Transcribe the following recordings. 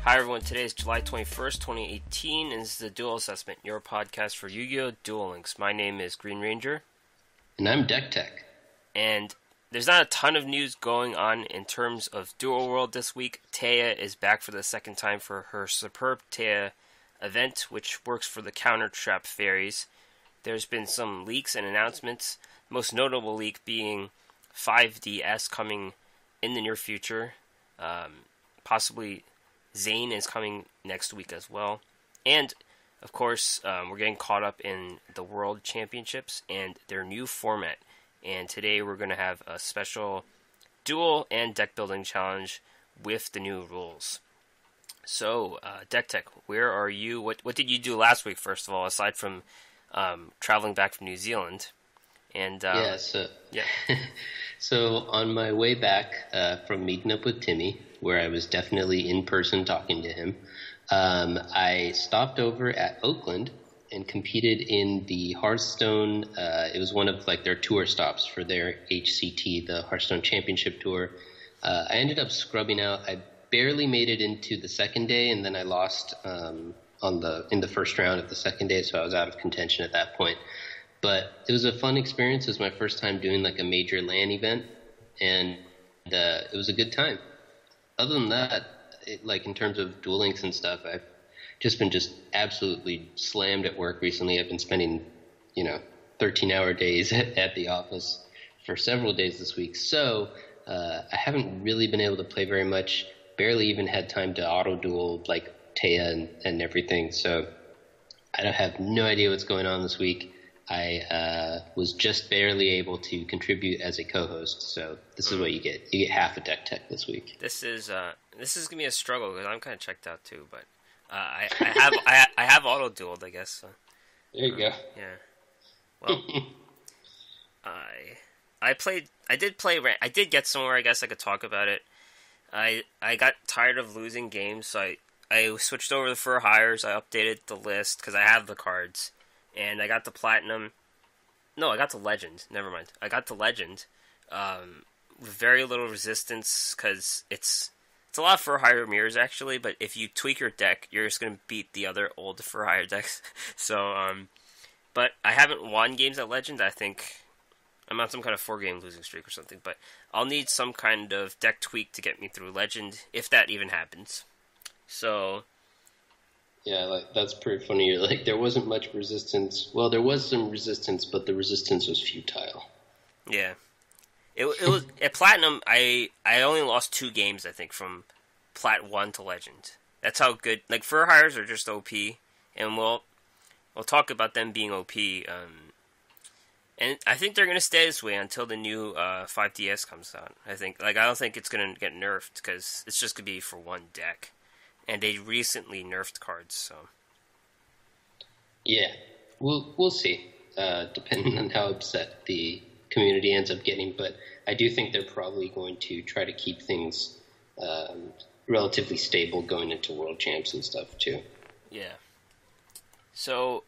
Hi everyone, today is July 21st, 2018, and this is the Duel Assessment, your podcast for Yu-Gi-Oh! Duel Links. My name is GreenRanger. And I'm DeckTech. And there's not a ton of news going on in terms of Duel World this week. Taya is back for the second time for her superb Taya event, which works for the Counter Trap Fairies. There's been some leaks and announcements, most notable leak being 5DS coming in the near future. Possibly Zane is coming next week as well. And, of course, we're getting caught up in the World Championships and their new format. And today we're going to have a special duel and deck building challenge with the new rules. So, DeckTech, where are you? What did you do last week, first of all, aside from traveling back from New Zealand? And So on my way back from meeting up with Timmy, where I was definitely in person talking to him, I stopped over at Oakland and competed in the Hearthstone. It was one of their tour stops for their HCT, the Hearthstone Championship Tour. I ended up scrubbing out. I barely made it into the second day, and then I lost in the first round of the second day, so I was out of contention at that point. But it was a fun experience. It was my first time doing a major LAN event, and it was a good time. Other than that, in terms of Duel Links and stuff, I've just been absolutely slammed at work recently. I've been spending, 13-hour days at the office for several days this week. So I haven't really been able to play very much, barely even had time to auto-duel Taya and everything. So I have no idea what's going on this week. I was just barely able to contribute as a co-host, so this is what you get. You get half a DeckTech this week. This is gonna be a struggle because I'm kind of checked out too, but I have auto dueled, I guess. So. There you go. Yeah. Well, I did get somewhere. I guess I could talk about it. I got tired of losing games, so I switched over to For Hires. I updated the list because I have the cards. And I got the Platinum. No, I got the Legend. Never mind. I got the Legend with very little resistance because it's a lot for higher mirrors actually. But if you tweak your deck, you're just gonna beat the other old for higher decks. So, but I haven't won games at Legend. I think I'm on some kind of 4-game losing streak or something. But I'll need some kind of deck tweak to get me through Legend, if that even happens. So. Yeah, that's pretty funny. You're there wasn't much resistance. Well, there was some resistance, but the resistance was futile. Yeah. It was at Platinum, I only lost 2 games, I think, from Plat 1 to Legend. That's how good Fur Hires are just OP, and we'll talk about them being OP. And I think they're gonna stay this way until the new 5DS comes out. I think I don't think it's gonna get nerfed because it's just gonna be for one deck. And they recently nerfed cards, so. Yeah, we'll see, depending on how upset the community ends up getting. But I do think they're probably going to try to keep things relatively stable going into World Champs and stuff, too. Yeah. So,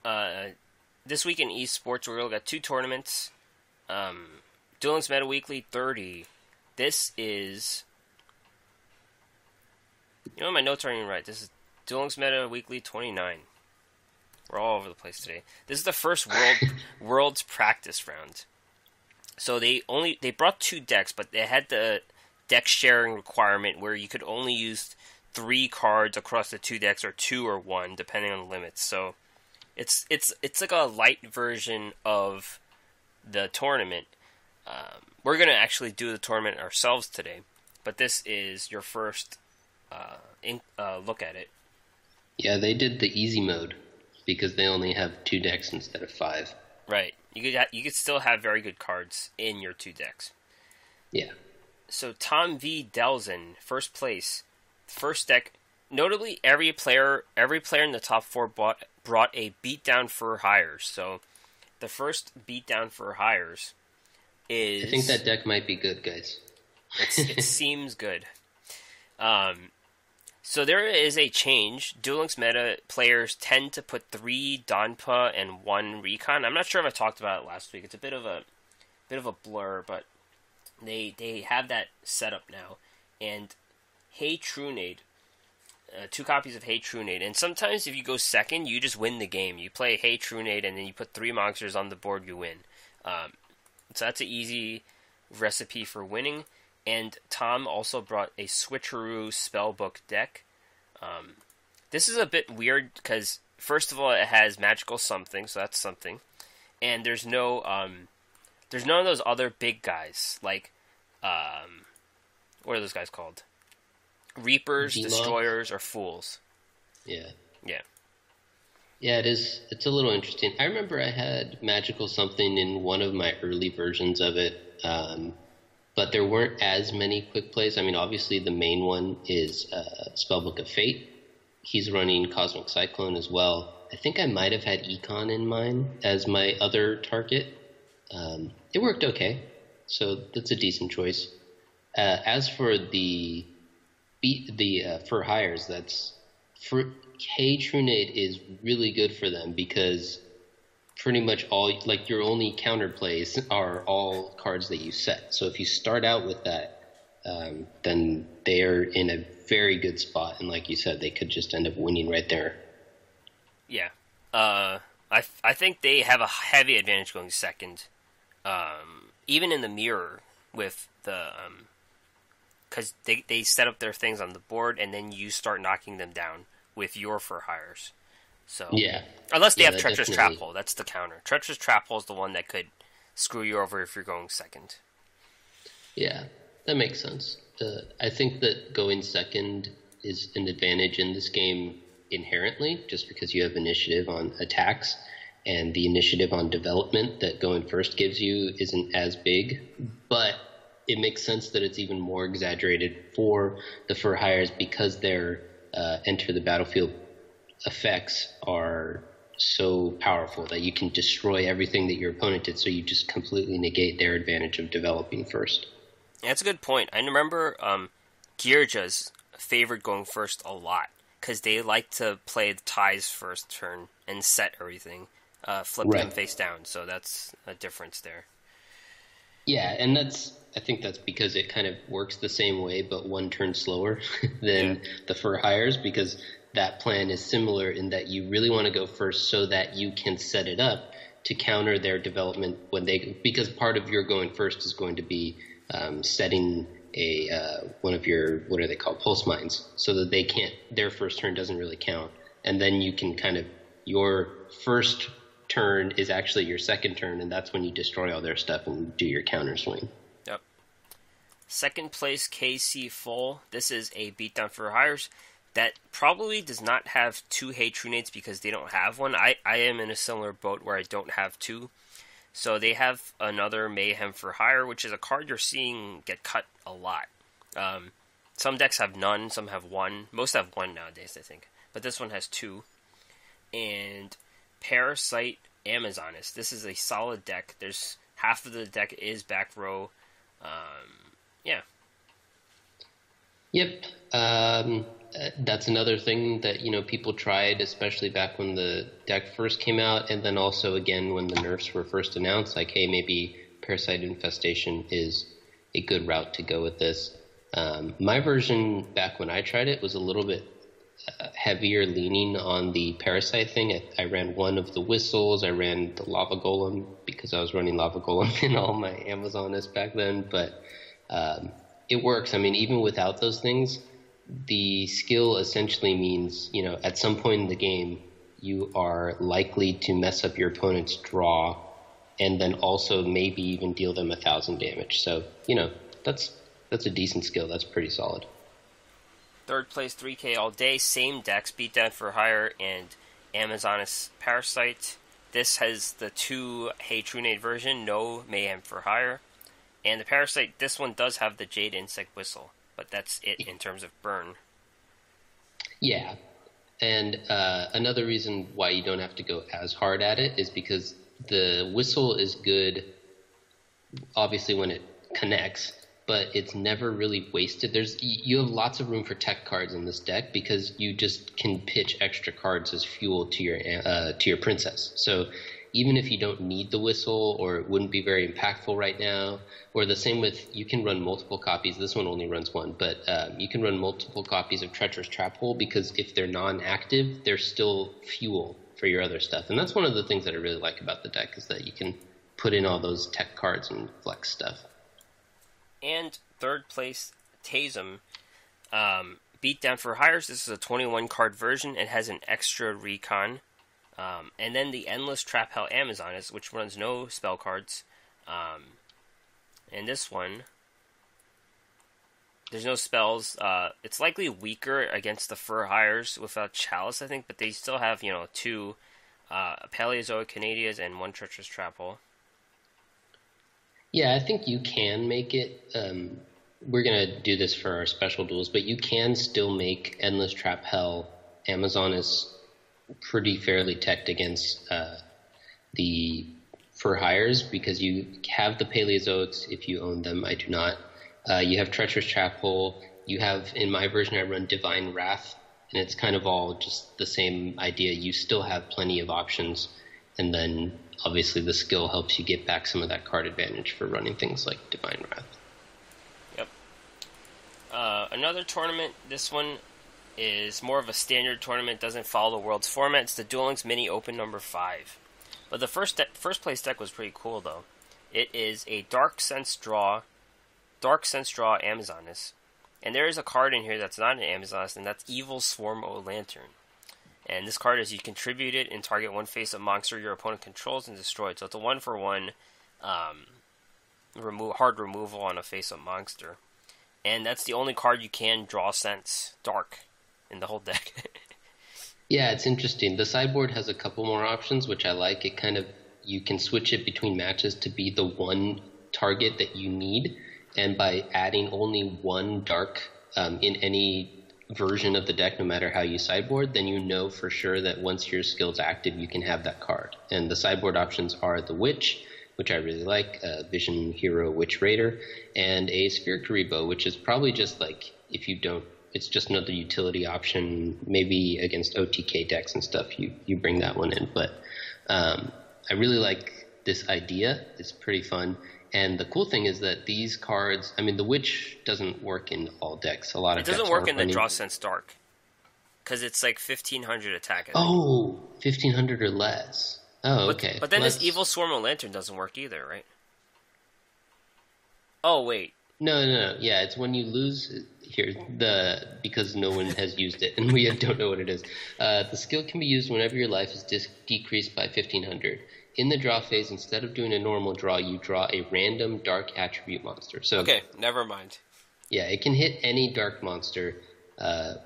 this week in esports, we're going to got 2 tournaments. Duel Links Meta Weekly 30. This is... my notes aren't even right. This is Duel Links Meta Weekly 29. We're all over the place today. This is the first World's practice round. So they brought 2 decks, but they had the deck sharing requirement where you could only use 3 cards across the 2 decks, or 2 or 1, depending on the limits. So it's like a light version of the tournament. We're gonna actually do the tournament ourselves today, but this is your first look at it. Yeah, they did the easy mode because they only have 2 decks instead of 5. Right. You could still have very good cards in your 2 decks. Yeah. So Tom V. Delzin, first place, first deck. Notably, every player in the top 4 brought a beatdown for hires. So the first beatdown for hires is. I think that deck might be good, guys. It seems good. So there is a change. Duel Links meta players tend to put 3 Donpa and 1 Recon. I'm not sure if I talked about it last week. It's a bit of a blur, but they have that set up now. And Hey Trunade 2 copies of Hey Trunade, and sometimes if you go second, you just win the game. You play Hey Trunade, and then you put 3 monsters on the board, you win. So that's an easy recipe for winning. And Tom also brought a switcheroo spellbook deck. This is a bit weird because, first of all, it has magical something, so that's something. And there's none of those other big guys, like, what are those guys called? Reapers, Destroyers, or Fools. Yeah. Yeah. Yeah, it is. It's a little interesting. I remember I had magical something in one of my early versions of it, but there weren't as many quick plays. I mean, obviously the main one is Spellbook of Fate. He's running Cosmic Cyclone as well. I think I might have had Econ in mine as my other target. It worked okay, so that's a decent choice. As for the for hires, Hey Trunade is really good for them because pretty much all, like, your only counter plays are all cards that you set. So if you start out with that, then they're in a very good spot, and like you said, they could just end up winning right there. Yeah. I think they have a heavy advantage going second. Even in the mirror with the because they set up their things on the board, and then you start knocking them down with your for hires. So yeah, unless they have Treacherous Trap Hole, that's the counter. Treacherous Trap Hole is the one that could screw you over if you're going second. Yeah, that makes sense. I think that going second is an advantage in this game inherently, just because you have initiative on attacks, and the initiative on development that going first gives you isn't as big. But it makes sense that it's even more exaggerated for the for hires because their enter the battlefield effects are so powerful that you can destroy everything that your opponent did, so you just completely negate their advantage of developing first. That's a good point. I remember Gearja's favored going first a lot because they like to play the ties first turn and set everything, flip them face down. So that's a difference there. Yeah, and I think that's because it kind of works the same way, but one turn slower than the for hires, because that plan is similar in that you really want to go first so that you can set it up to counter their development because part of your going first is going to be setting one of your, what are they called, pulse mines, so that their first turn doesn't really count, and then you can your first turn is actually your second turn, and that's when you destroy all their stuff and do your counter swing. Yep. Second place KC Full. This is a beatdown for hires that probably does not have 2 Hey Trunades because they don't have one. I am in a similar boat where I don't have 2. So they have another Mayhem for Hire, which is a card you're seeing get cut a lot. Some decks have none, some have 1. Most have 1 nowadays, I think. But this one has 2. And Parasite Amazoness. This is a solid deck. There's half of the deck is back row. Yeah. Yep. That's another thing that, people tried, especially back when the deck first came out, and then also again when the nerfs were first announced, like, hey, maybe Parasite Infestation is a good route to go with this. My version back when I tried it was a little bit heavier leaning on the Parasite thing. I ran one of the whistles. I ran the Lava Golem because I was running Lava Golem in all my Amazoness back then, but it works. I mean, even without those things, the skill essentially means, at some point in the game, you are likely to mess up your opponent's draw and then also maybe even deal them 1,000 damage. So, that's a decent skill. That's pretty solid. Third place 3K all day, same decks, Beatdown for Hire and Amazoness Parasite. This has the 2 Hey Trunade version, no Mayhem for Hire. And the Parasite, this one does have the Jade Insect Whistle, but that's it in terms of burn. Yeah, and another reason why you don't have to go as hard at it is because the whistle is good, obviously, when it connects, but it's never really wasted. You have lots of room for tech cards in this deck because you just can pitch extra cards as fuel to your princess. So even if you don't need the whistle or it wouldn't be very impactful right now, or the same with, you can run multiple copies. This one only runs one, but you can run multiple copies of Treacherous Trap Hole, because if they're non-active, they're still fuel for your other stuff. And that's one of the things that I really like about the deck, is that you can put in all those tech cards and flex stuff. And third place, Tasem. Beatdown for Hires. This is a 21 card version. It has an extra recon. And then the Endless Trap Hell Amazoness, which runs no spell cards. And this one, there's no spells. It's likely weaker against the Fur Hires without Chalice, I think, but they still have, 2 Paleozoic Canadias and 1 Treacherous Trap Hole. Yeah, I think you can make it. We're going to do this for our special duels, but you can still make Endless Trap Hell Amazoness pretty fairly teched against the Fur Hires, because you have the Paleozoics if you own them. I do not. You have Treacherous Trap Hole. You have, in my version, I run Divine Wrath, and it's kind of all just the same idea. You still have plenty of options, and then obviously the skill helps you get back some of that card advantage for running things like Divine Wrath. Yep. Another tournament, this one is more of a standard tournament, doesn't follow the World's format. It's the Duel Links Mini Open number 5. But the first place deck was pretty cool, though. It is a Dark Sense Draw Amazoness. And there is a card in here that's not an Amazoness, and that's Evil Swarm O Lantern. And this card is, you contribute it and target one face-up monster your opponent controls and destroy it. So it's a 1-for-1 hard removal on a face-up monster. And that's the only card you can draw sense dark in the whole deck. Yeah, it's interesting. The sideboard has a couple more options, which I like. It kind of, you can switch it between matches to be the one target that you need. And by adding only one dark in any version of the deck, no matter how you sideboard, then you know for sure that once your skill's active, you can have that card. And the sideboard options are the Witch, which I really like, Vision Hero Witch Raider, and a Sphere Kuriboh, which is probably just like, if you don't, it's just another utility option. Maybe against OTK decks and stuff, you bring that one in. But I really like this idea. It's pretty fun. And the cool thing is that these cards, I mean, the Witch doesn't work in all decks. A lot of decks doesn't work in the running. Draw Sense Dark, because it's like 1500 attack. Oh, 1500 or less. Oh, okay. But then this Evil Swarm O Lantern doesn't work either, right? Oh, wait. No. Yeah, it's when you lose here, because no one has used it, and we don't know what it is. The skill can be used whenever your life is decreased by 1500. In the draw phase, instead of doing a normal draw, you draw a random dark attribute monster. So okay, never mind. Yeah, it can hit any dark monster,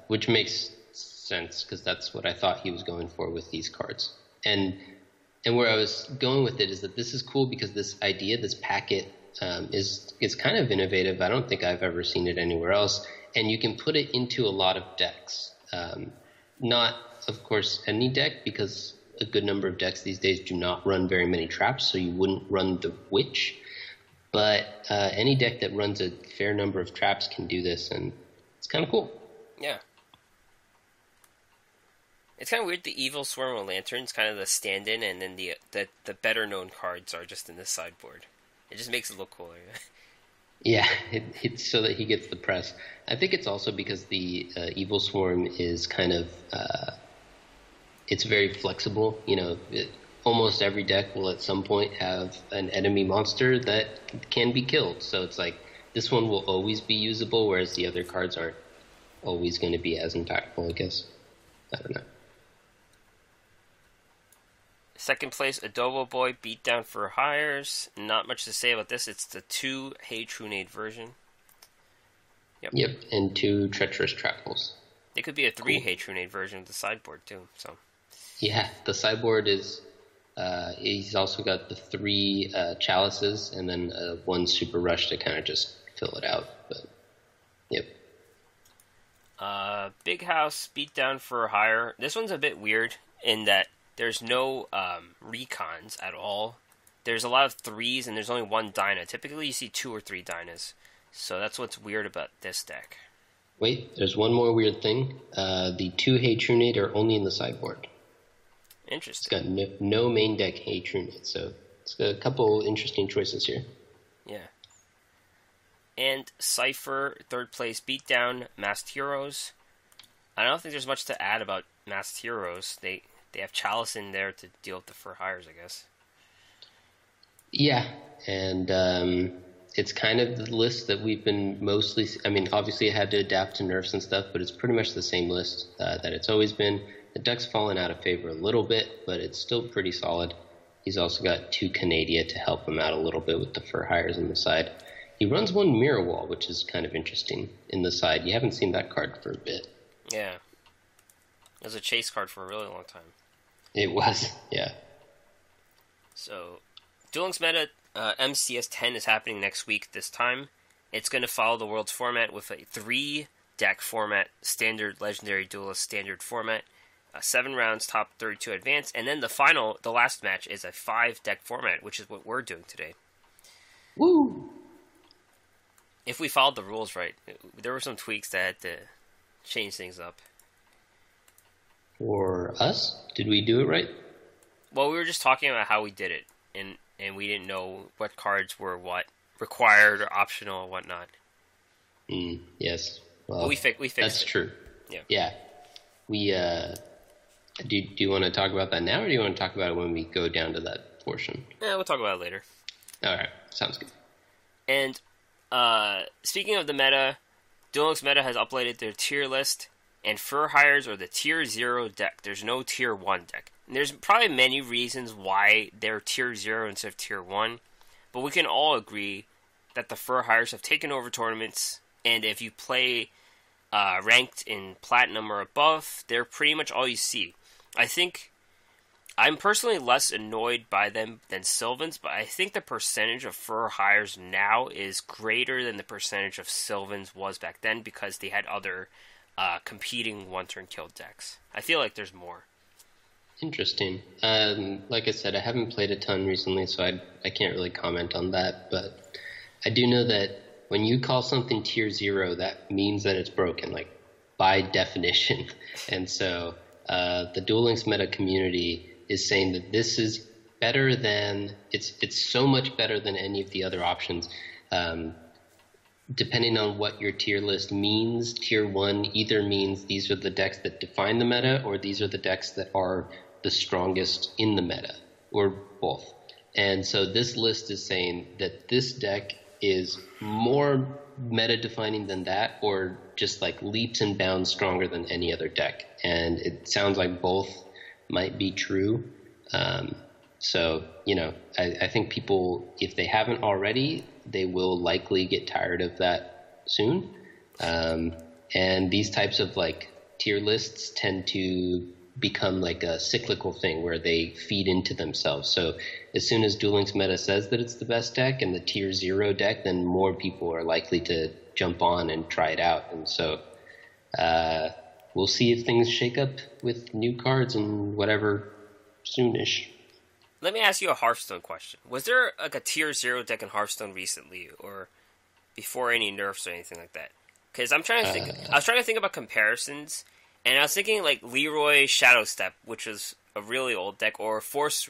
which makes sense, because that's what I thought he was going for with these cards. And where I was going with it is that this is cool because this idea, this packet, is kind of innovative. I don't think I've ever seen it anywhere else. And you can put it into a lot of decks. Not, of course, any deck, because a good number of decks these days do not run very many traps, so you wouldn't run the Witch. But any deck that runs a fair number of traps can do this, and it's kind of cool. Yeah. It's kind of weird. The Evil Swarm O Lantern's kind of the stand-in, and then the better-known cards are just in the sideboard. It just makes it look cooler. Yeah, it's so that he gets the press. I think it's also because the Evil Swarm is kind of... it's very flexible. Almost every deck will at some point have an enemy monster that can be killed. So it's like, this one will always be usable, whereas the other cards aren't always going to be as impactful, I guess. I don't know. Second place, Adobo Boy, Beatdown for Hires. Not much to say about this. It's the 2 Hey Trunade version. Yep, and 2 Treacherous Trap Holes. It could be a 3 Hey Trunade version of the sideboard, too. So. Yeah, the sideboard is... he's also got the 3 chalices and then 1 super rush to kind of just fill it out. But yep. Big House, Beatdown for Hire. This one's a bit weird in that there's no recons at all. There's a lot of 3s and there's only 1 Dyna. Typically you see 2 or 3 Dynas. So that's what's weird about this deck. Wait, there's one more weird thing. The 2 Hey Trunade are only in the sideboard. It's Interesting. got no main deck Hey True Knight, so it's got a couple interesting choices here. Yeah. And Cypher, third place, beatdown Masked Heroes. I don't think there's much to add about Masked Heroes. They have Chalice in there to deal with the for hires, I guess. Yeah, and it's kind of the list that we've been mostly... I mean, obviously it had to adapt to nerfs and stuff, but it's pretty much the same list that it's always been. The deck's fallen out of favor a little bit, but it's still pretty solid. He's also got 2 Canadia to help him out a little bit with the for hires on the side. He runs 1 Mirror Wall, which is kind of interesting in the side. You haven't seen that card for a bit. Yeah. It was a chase card for a really long time. It was, yeah. So, Duel Links Meta MCS 10 is happening next week this time. It's going to follow the World's format with a 3-deck format, standard, legendary, duelist, standard format. 7 rounds, top 32 advance. And then the last match is a 5-deck format, which is what we're doing today. Woo! If we followed the rules right, there were some tweaks that had to change things up. For us? Did we do it right? Well, we were just talking about how we did it, and we didn't know what cards were what, required or optional and whatnot. Yes. Well, but we fixed that's it. true. Yeah. Yeah. We, do you want to talk about that now, or do you want to talk about it when we go down to that portion? Yeah, we'll talk about it later. Alright, sounds good. And, speaking of the meta, Duel Links Meta has uploaded their tier list, and for hires are the tier 0 deck. There's no tier 1 deck. And there's probably many reasons why they're tier 0 instead of tier 1, but we can all agree that the for hires have taken over tournaments, and if you play ranked in platinum or above, they're pretty much all you see. I think I'm personally less annoyed by them than Sylvans, but I think the percentage of for hires now is greater than the percentage of Sylvans was back then because they had other competing one-turn kill decks. I feel like there's more. Interesting. Like I said, I haven't played a ton recently, so I can't really comment on that, but I do know that when you call something tier 0, that means that it's broken, like, by definition. And so the Duel Links meta community is saying that this is better than... It's so much better than any of the other options. Depending on what your tier list means, tier 1 either means these are the decks that define the meta, or these are the decks that are the strongest in the meta, or both. And so this list is saying that this deck is more meta-defining than that, or just like leaps and bounds stronger than any other deck. And it sounds like both might be true. So, you know, I think people, if they haven't already, they will likely get tired of that soon. And these types of like tier lists tend to become like a cyclical thing where they feed into themselves. So as soon as Duel Links meta says that it's the best deck and the tier 0 deck, then more people are likely to jump on and try it out. And so we'll see if things shake up with new cards and whatever soonish. Let me ask you a Hearthstone question. Was there like a tier 0 deck in Hearthstone recently, or before any nerfs or anything like that? Because I'm trying to think. I was trying to think about comparisons, and I was thinking like Leroy Shadowstep, which was a really old deck, or Forced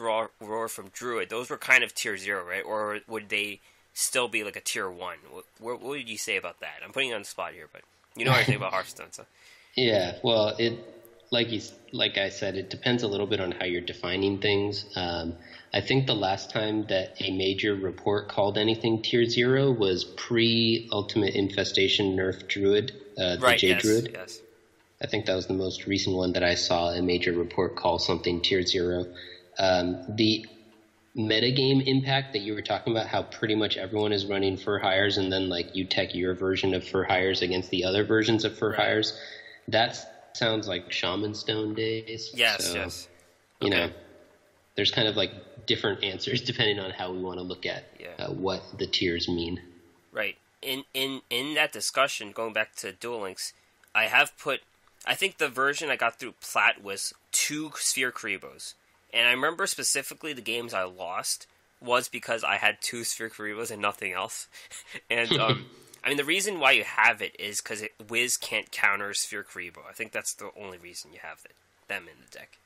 Roar from Druid. Those were kind of tier 0, right? Or would they still be like a tier 1? What would you say about that? I'm putting you on the spot here, but you know what I think about Hearthstone. So. Yeah, well, like I said, it depends a little bit on how you're defining things. I think the last time that a major report called anything tier 0 was pre-Ultimate Infestation Nerf Druid, the J Druid. Yes. I think that was the most recent one that I saw a major report call something tier 0. The metagame impact that you were talking about, how pretty much everyone is running for hires, and then like you tech your version of for hires against the other versions of for hires, that sounds like Shaman Stone days. Yes, so, yes. You know, there's kind of like different answers depending on how we want to look at what the tiers mean. Right. In that discussion, going back to Duel Links, I think the version I got through Plat was 2 Sphere Kuribohs. And I remember specifically the games I lost was because I had 2 Sphere Kuribohs and nothing else. And, I mean, the reason why you have it is because Wiz can't counter Sphere Kuriboh. I think that's the only reason you have them in the deck.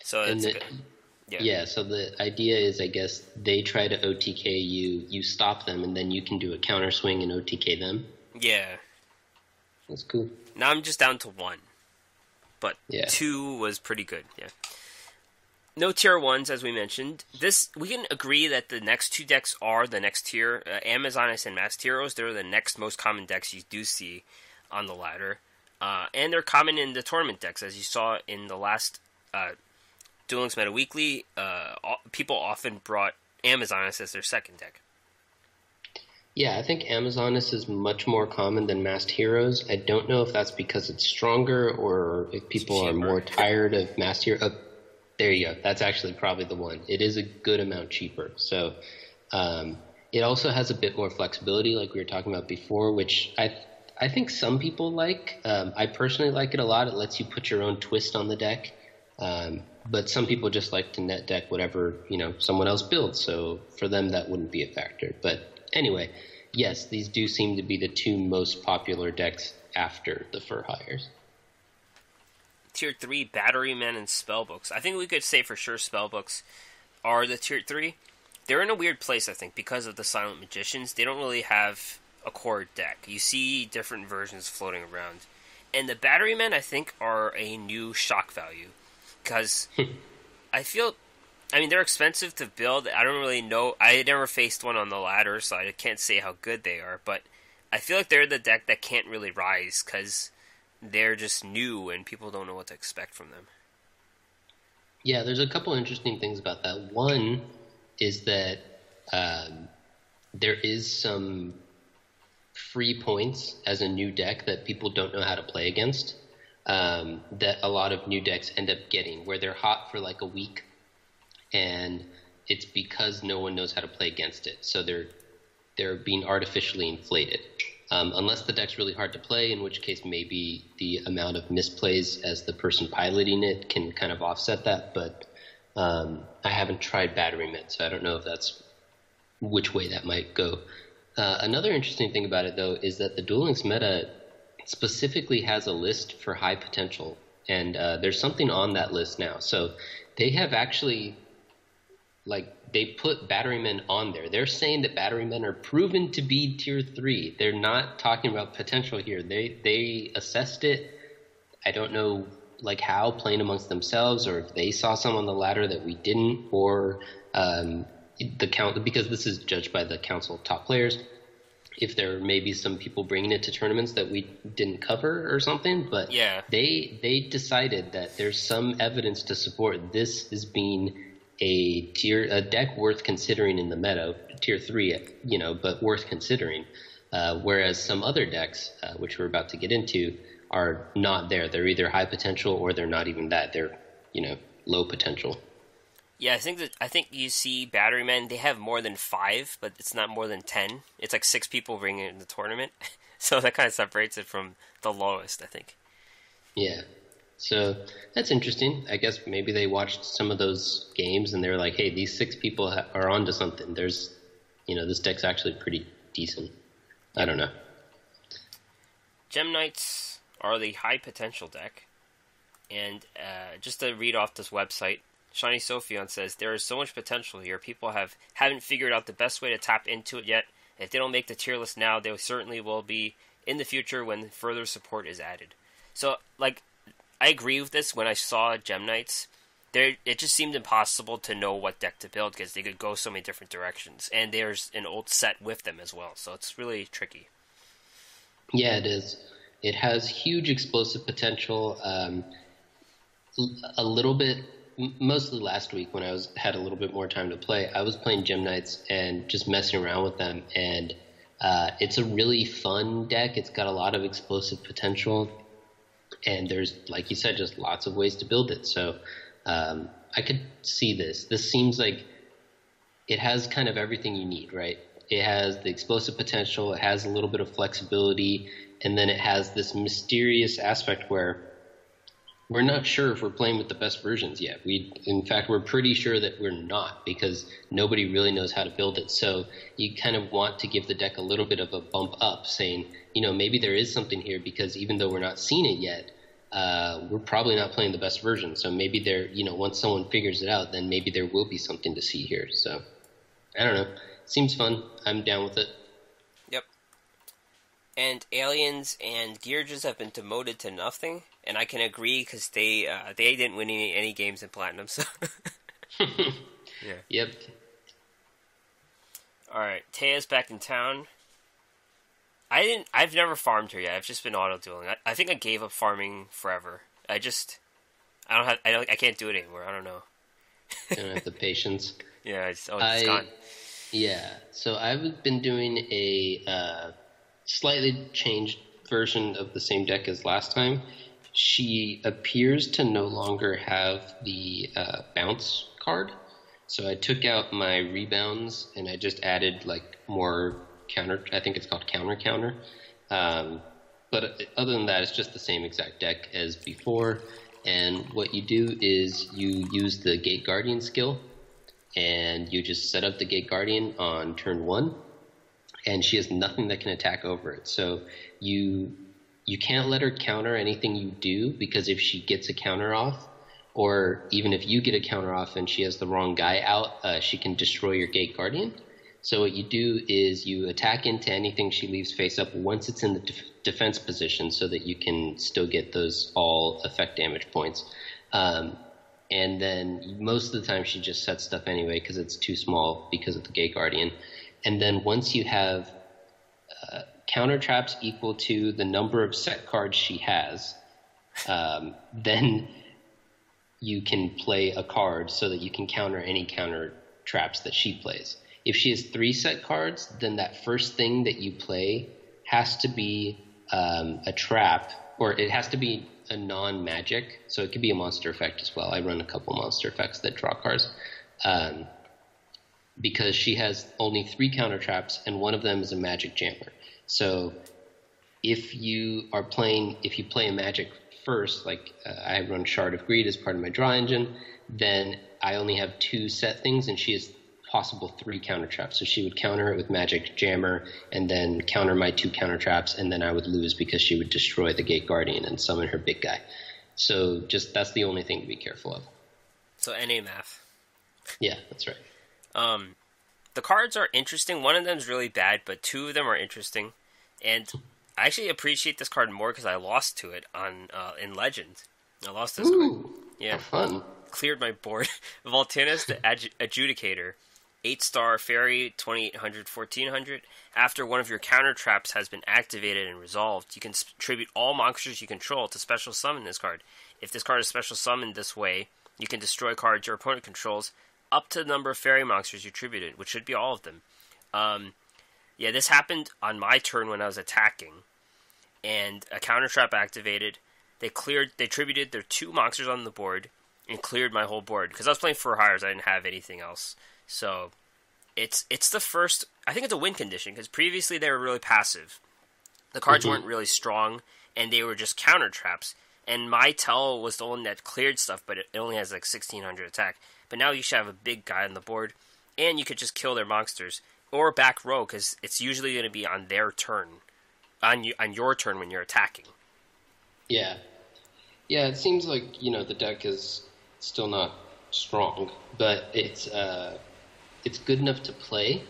So And it's the, good. yeah, so the idea is, I guess, they try to OTK you, you stop them, and then you can do a counter swing and OTK them. Yeah. That's cool. Now I'm just down to 1. But Yeah. 2 was pretty good, yeah. No tier 1s, as we mentioned. We can agree that the next 2 decks are the next tier. Amazonas and Masked Heroes, they're the next most common decks you do see on the ladder. And they're common in the tournament decks, as you saw in the last Duel Links Meta Weekly. People often brought Amazonas as their second deck. Yeah, I think Amazonas is much more common than Masked Heroes. I don't know if that's because it's stronger or if people are more tired of Masked Heroes. Oh, there you go. That's actually probably the one. It is a good amount cheaper. So it also has a bit more flexibility, like we were talking about before, which I think some people like. I personally like it a lot. It lets you put your own twist on the deck. But some people just like to net deck whatever, someone else builds. So for them, that wouldn't be a factor. But anyway, yes, these do seem to be the 2 most popular decks after the Fur Hires. Tier 3, Batterymen and Spellbooks. I think we could say for sure Spellbooks are the Tier 3. They're in a weird place, I think, because of the Silent Magicians. They don't really have a core deck. You see different versions floating around. And the Batterymen, I think, are a new shock value. Because they're expensive to build. I don't really know. I never faced one on the ladder, so I can't say how good they are. But I feel like they're the deck that can't really rise because they're just new and people don't know what to expect from them. Yeah, there's a couple interesting things about that. One is that there is some free points as a new deck that people don't know how to play against. That a lot of new decks end up getting, where they're hot for like a week, and it's because no one knows how to play against it. So they're being artificially inflated. Unless the deck's really hard to play, in which case maybe the amount of misplays as the person piloting it can kind of offset that. But I haven't tried Batterymen, so I don't know if that's which way that might go. Another interesting thing about it, though, is that the Duel Links meta specifically has a list for high potential, and there's something on that list now. So they have actually, they put Batterymen on there. They're saying that Batterymen are proven to be tier 3. They're not talking about potential here. They assessed it. I don't know how, playing amongst themselves, or if they saw some on the ladder that we didn't, or the count, because this is judged by the council of top players. If there may be some people bringing it to tournaments that we didn't cover or something, but yeah, they decided that there's some evidence to support this as being a deck worth considering in the meta, tier 3, but worth considering. Whereas some other decks, which we're about to get into, are not there. They're either high potential or they're not even that. They're, low potential. Yeah, I think you see Batterymen, they have more than 5, but it's not more than 10. It's like 6 people bringing it in the tournament. So that kind of separates it from the lowest, I think. Yeah. So that's interesting. I guess maybe they watched some of those games and they're like, hey, these 6 people are onto something. There's, this deck's actually pretty decent. I don't know. Gem Knights are the high potential deck. And just to read off this website, Shiny Sophion says, there is so much potential here. People haven't figured out the best way to tap into it yet. If they don't make the tier list now, they certainly will be in the future when further support is added. So, I agree with this. When I saw Gem Knights, it just seemed impossible to know what deck to build because they could go so many different directions. And there's an old set with them as well, so it's really tricky. Yeah, it is. It has huge explosive potential. A little bit, mostly last week when I had a little bit more time to play, I was playing Gem Knights and just messing around with them. And it's a really fun deck. It's got a lot of explosive potential. And there's, like you said, just lots of ways to build it. So I could see this. This seems like it has kind of everything you need, right? It has the explosive potential. It has a little bit of flexibility. And then it has this mysterious aspect where we're not sure if we're playing with the best versions yet. In fact, we're pretty sure that we're not because nobody really knows how to build it. So you kind of want to give the deck a little bit of a bump up, saying, maybe there is something here because even though we're not seeing it yet, we're probably not playing the best version. So maybe there, once someone figures it out, then maybe there will be something to see here. So I don't know. Seems fun. I'm down with it. Yep. And Aliens and Gearges have been demoted to nothing, and I can agree because they didn't win any games in Platinum. So yeah. Yep. All right, Taya's back in town. I've never farmed her yet. I've just been auto dueling. I think I gave up farming forever. I can't do it anymore. I don't know. I don't have the patience. Yeah, it's gone. Yeah, so I've been doing a slightly changed version of the same deck as last time. She appears to no longer have the bounce card. So I took out my rebounds and I just added like more counter. I think it's called counter. But other than that, it's just the same exact deck as before. And what you do is you use the Gate Guardian skill, and you just set up the Gate Guardian on turn 1, and she has nothing that can attack over it. So you can't let her counter anything you do, because if she gets a counter off, or even if you get a counter off and she has the wrong guy out, she can destroy your Gate Guardian. So what you do is you attack into anything she leaves face up once it's in the defense position, so that you can still get those all effect damage points. And then most of the time she just sets stuff anyway because it's too small because of the Gate Guardian. And then once you have counter traps equal to the number of set cards she has, then you can play a card so that you can counter any counter traps that she plays. If she has 3 set cards, then that first thing that you play has to be a trap, or it has to be a non-magic. So it could be a monster effect as well. I run a couple monster effects that draw cards. Because she has only 3 counter traps, and one of them is a magic jammer. So if you play a magic first, like I run Shard of Greed as part of my draw engine, then I only have 2 set things, and she has possible 3 counter traps. So she would counter it with magic jammer, and then counter my 2 counter traps, and then I would lose because she would destroy the Gate Guardian and summon her big guy. So that's the only thing to be careful of. So NA math. Yeah, that's right. The cards are interesting. One of them is really bad, but 2 of them are interesting. And I actually appreciate this card more because I lost to it in Legend. I lost this card. Yeah, fun. Cleared my board. Voltinus, the Adjudicator. 8-star fairy, 2800, 1400. After one of your counter traps has been activated and resolved, you can tribute all monsters you control to special summon this card. If this card is special summoned this way, you can destroy cards your opponent controls up to the number of fairy monsters you tributed, which should be all of them. Yeah, this happened on my turn when I was attacking, and a counter trap activated. They tributed their 2 monsters on the board and cleared my whole board because I was playing for hires. I didn't have anything else. So it's the first. I think it's a win condition because previously they were really passive. The cards weren't really strong, and they were just counter traps. And my Tell was the one that cleared stuff, but it only has like 1600 attack. But now you should have a big guy on the board, and you could just kill their monsters or back row because it's usually going to be on their turn, on your turn when you're attacking. Yeah, it seems like the deck is still not strong, but it's good enough to play.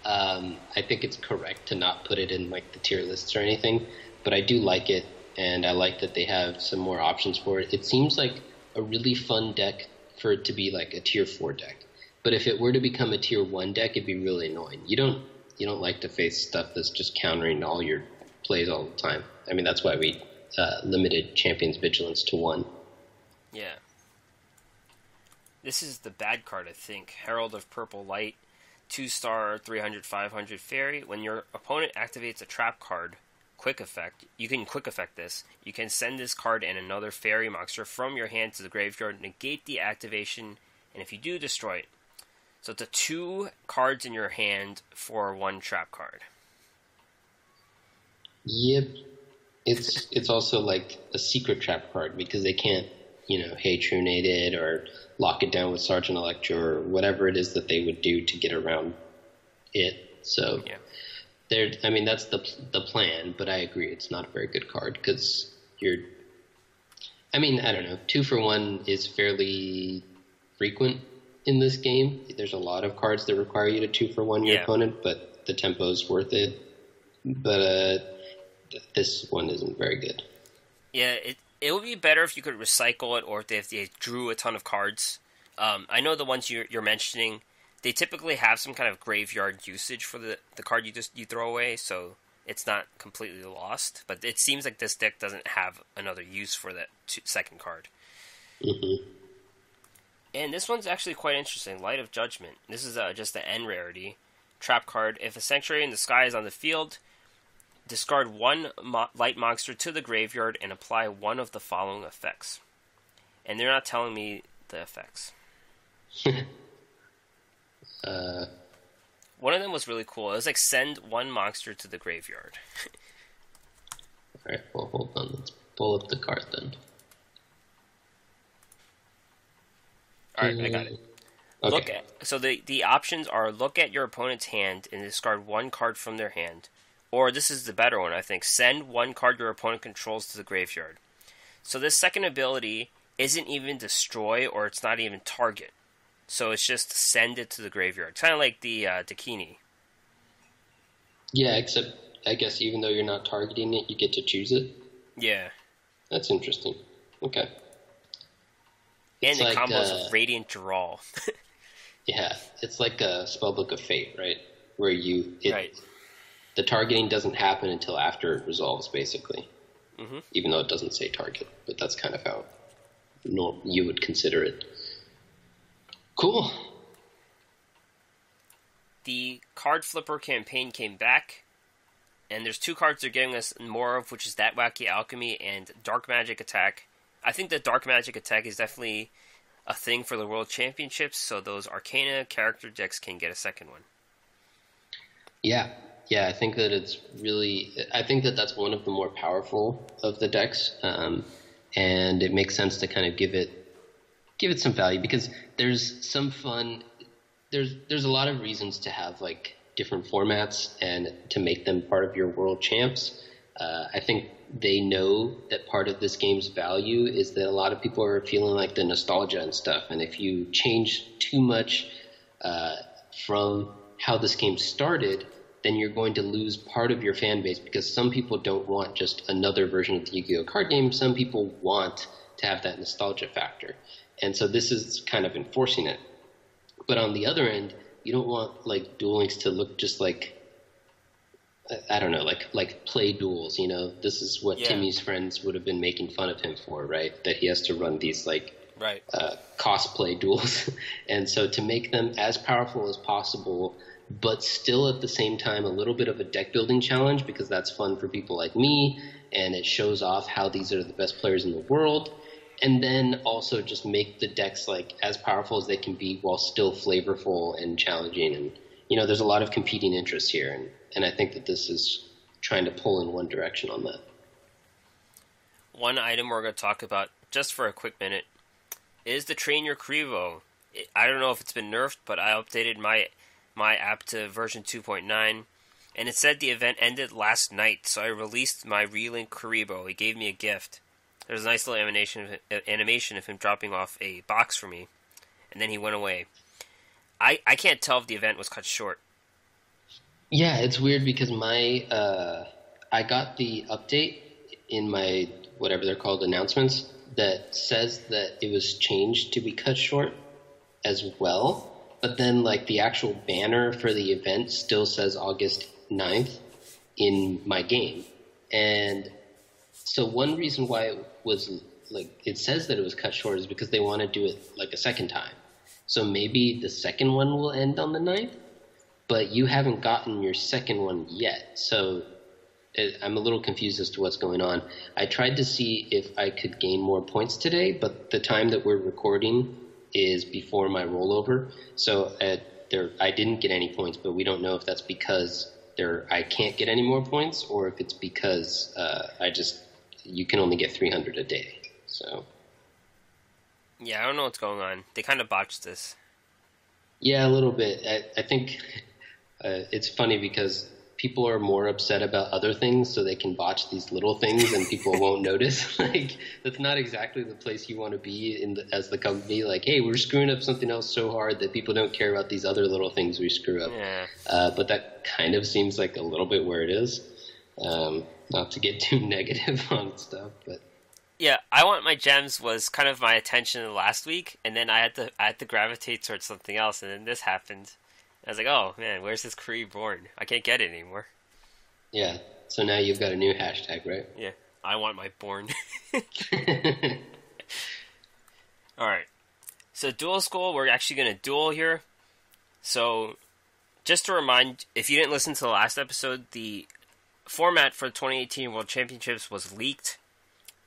I think it's correct to not put it in like the tier lists or anything, but I do like it, and I like that they have some more options for it. It seems like a really fun deck for it to be like a tier 4 deck. But if it were to become a tier 1 deck, it'd be really annoying. You don't like to face stuff that's just countering all your plays all the time. I mean, that's why we limited Champion's Vigilance to 1. Yeah. This is the bad card, I think. Herald of Purple Light, 2-star, 300, 500 fairy. When your opponent activates a trap card, quick effect, you can quick effect this. You can send this card and another fairy monster from your hand to the graveyard, negate the activation, and if you do, destroy it. So it's 2 cards in your hand for 1 trap card. Yep. It's also like a secret trap card because they can't, Hey-Trunate it or lock it down with Sergeant Electra or whatever it is that they would do to get around it. So, yeah. That's the plan, but I agree it's not a very good card because you're I mean, I don't know. 2-for-1 is fairly frequent in this game. There's a lot of cards that require you to 2-for-1 your opponent, but the tempo is worth it. But this one isn't very good. Yeah, it would be better if you could recycle it, or if they drew a ton of cards. I know the ones you're mentioning, they typically have some kind of graveyard usage for the card you throw away, so it's not completely lost. But it seems like this deck doesn't have another use for that second card. Mm-hmm. And this one's actually quite interesting. Light of Judgment. This is just the N rarity. Trap card. If a Sanctuary in the Sky is on the field, discard one light monster to the graveyard and apply one of the following effects. And they're not telling me the effects. One of them was really cool. It was like send one monster to the graveyard. Alright, well, hold on. Let's pull up the card then. Alright, I got it. Okay. So the options are look at your opponent's hand and discard one card from their hand. Or this is the better one, I think. Send one card your opponent controls to the graveyard. So this second ability isn't even destroy, or it's not even target. So it's just send it to the graveyard. Kind of like the Dakini. Yeah, except I guess even though you're not targeting it, you get to choose it. Yeah. That's interesting. Okay. And the combos of Radiant Draw. Yeah, it's like a Spellbook of Fate, right? Where right. The targeting doesn't happen until after it resolves, basically. Mm-hmm. Even though it doesn't say target, but that's kind of how you would consider it. Cool. The card flipper campaign came back, and there's two cards they're giving us more of, which is That Wacky Alchemy and Dark Magic Attack. I think the Dark Magic Attack is definitely a thing for the World Championships, so those Arcana character decks can get a second one. Yeah, I think that I think that that's one of the more powerful of the decks, and it makes sense to kind of give it some value, because there's some fun. There's a lot of reasons to have like different formats and to make them part of your World Champs. I think they know that part of this game's value is that a lot of people are feeling like the nostalgia and stuff, and if you change too much from how this game started, then you're going to lose part of your fan base, because some people don't want just another version of the Yu-Gi-Oh card game. Some people want to have that nostalgia factor. And so this is kind of enforcing it. But on the other end, you don't want like Duel Links to look just like, I don't know, like play duels, you know? This is what Timmy's friends would have been making fun of him for, right? That he has to run these like cosplay duels. And so to make them as powerful as possible, but still at the same time a little bit of a deck building challenge, because that's fun for people like me, and it shows off how these are the best players in the world. And then also just make the decks like as powerful as they can be while still flavorful and challenging. And, you know, there's a lot of competing interests here. And I think that this is trying to pull in one direction on that. One item we're going to talk about just for a quick minute is the Train Your Kuriboh. I don't know if it's been nerfed, but I updated my app to version 2.9. And it said the event ended last night, so I released my Relink Kuriboh. He gave me a gift. There's a nice little animation of him dropping off a box for me, and then he went away. I can't tell if the event was cut short. Yeah, it's weird because I got the update in my, whatever they're called, announcements, that says that it was changed to be cut short as well. But then like the actual banner for the event still says August 9th in my game. And so one reason why it was like, it says that it was cut short is because they want to do it like a second time. So maybe the second one will end on the 9th, but you haven't gotten your second one yet. So I'm a little confused as to what's going on. I tried to see if I could gain more points today, but the time that we're recording is before my rollover. So I didn't get any points, but we don't know if that's because I can't get any more points, or if it's because you can only get 300 a day. So yeah, I don't know what's going on. They kind of botched this. Yeah, a little bit. I think it's funny because people are more upset about other things so they can botch these little things and people won't notice. Like, that's not exactly the place you want to be as the company. Like, hey, we're screwing up something else so hard that people don't care about these other little things we screw up. Yeah. But that kind of seems like a little bit where it is. Not to get too negative on stuff, but yeah, I Want My Gems was kind of my attention last week, and then I had to gravitate towards something else, and then this happened. I was like, oh man, where's this Kuriboh born? I can't get it anymore. Yeah, so now you've got a new hashtag, right? Yeah, I want my born. Alright, so Duel School, we're actually going to duel here. So, just to remind, if you didn't listen to the last episode, the format for the 2018 World Championships was leaked,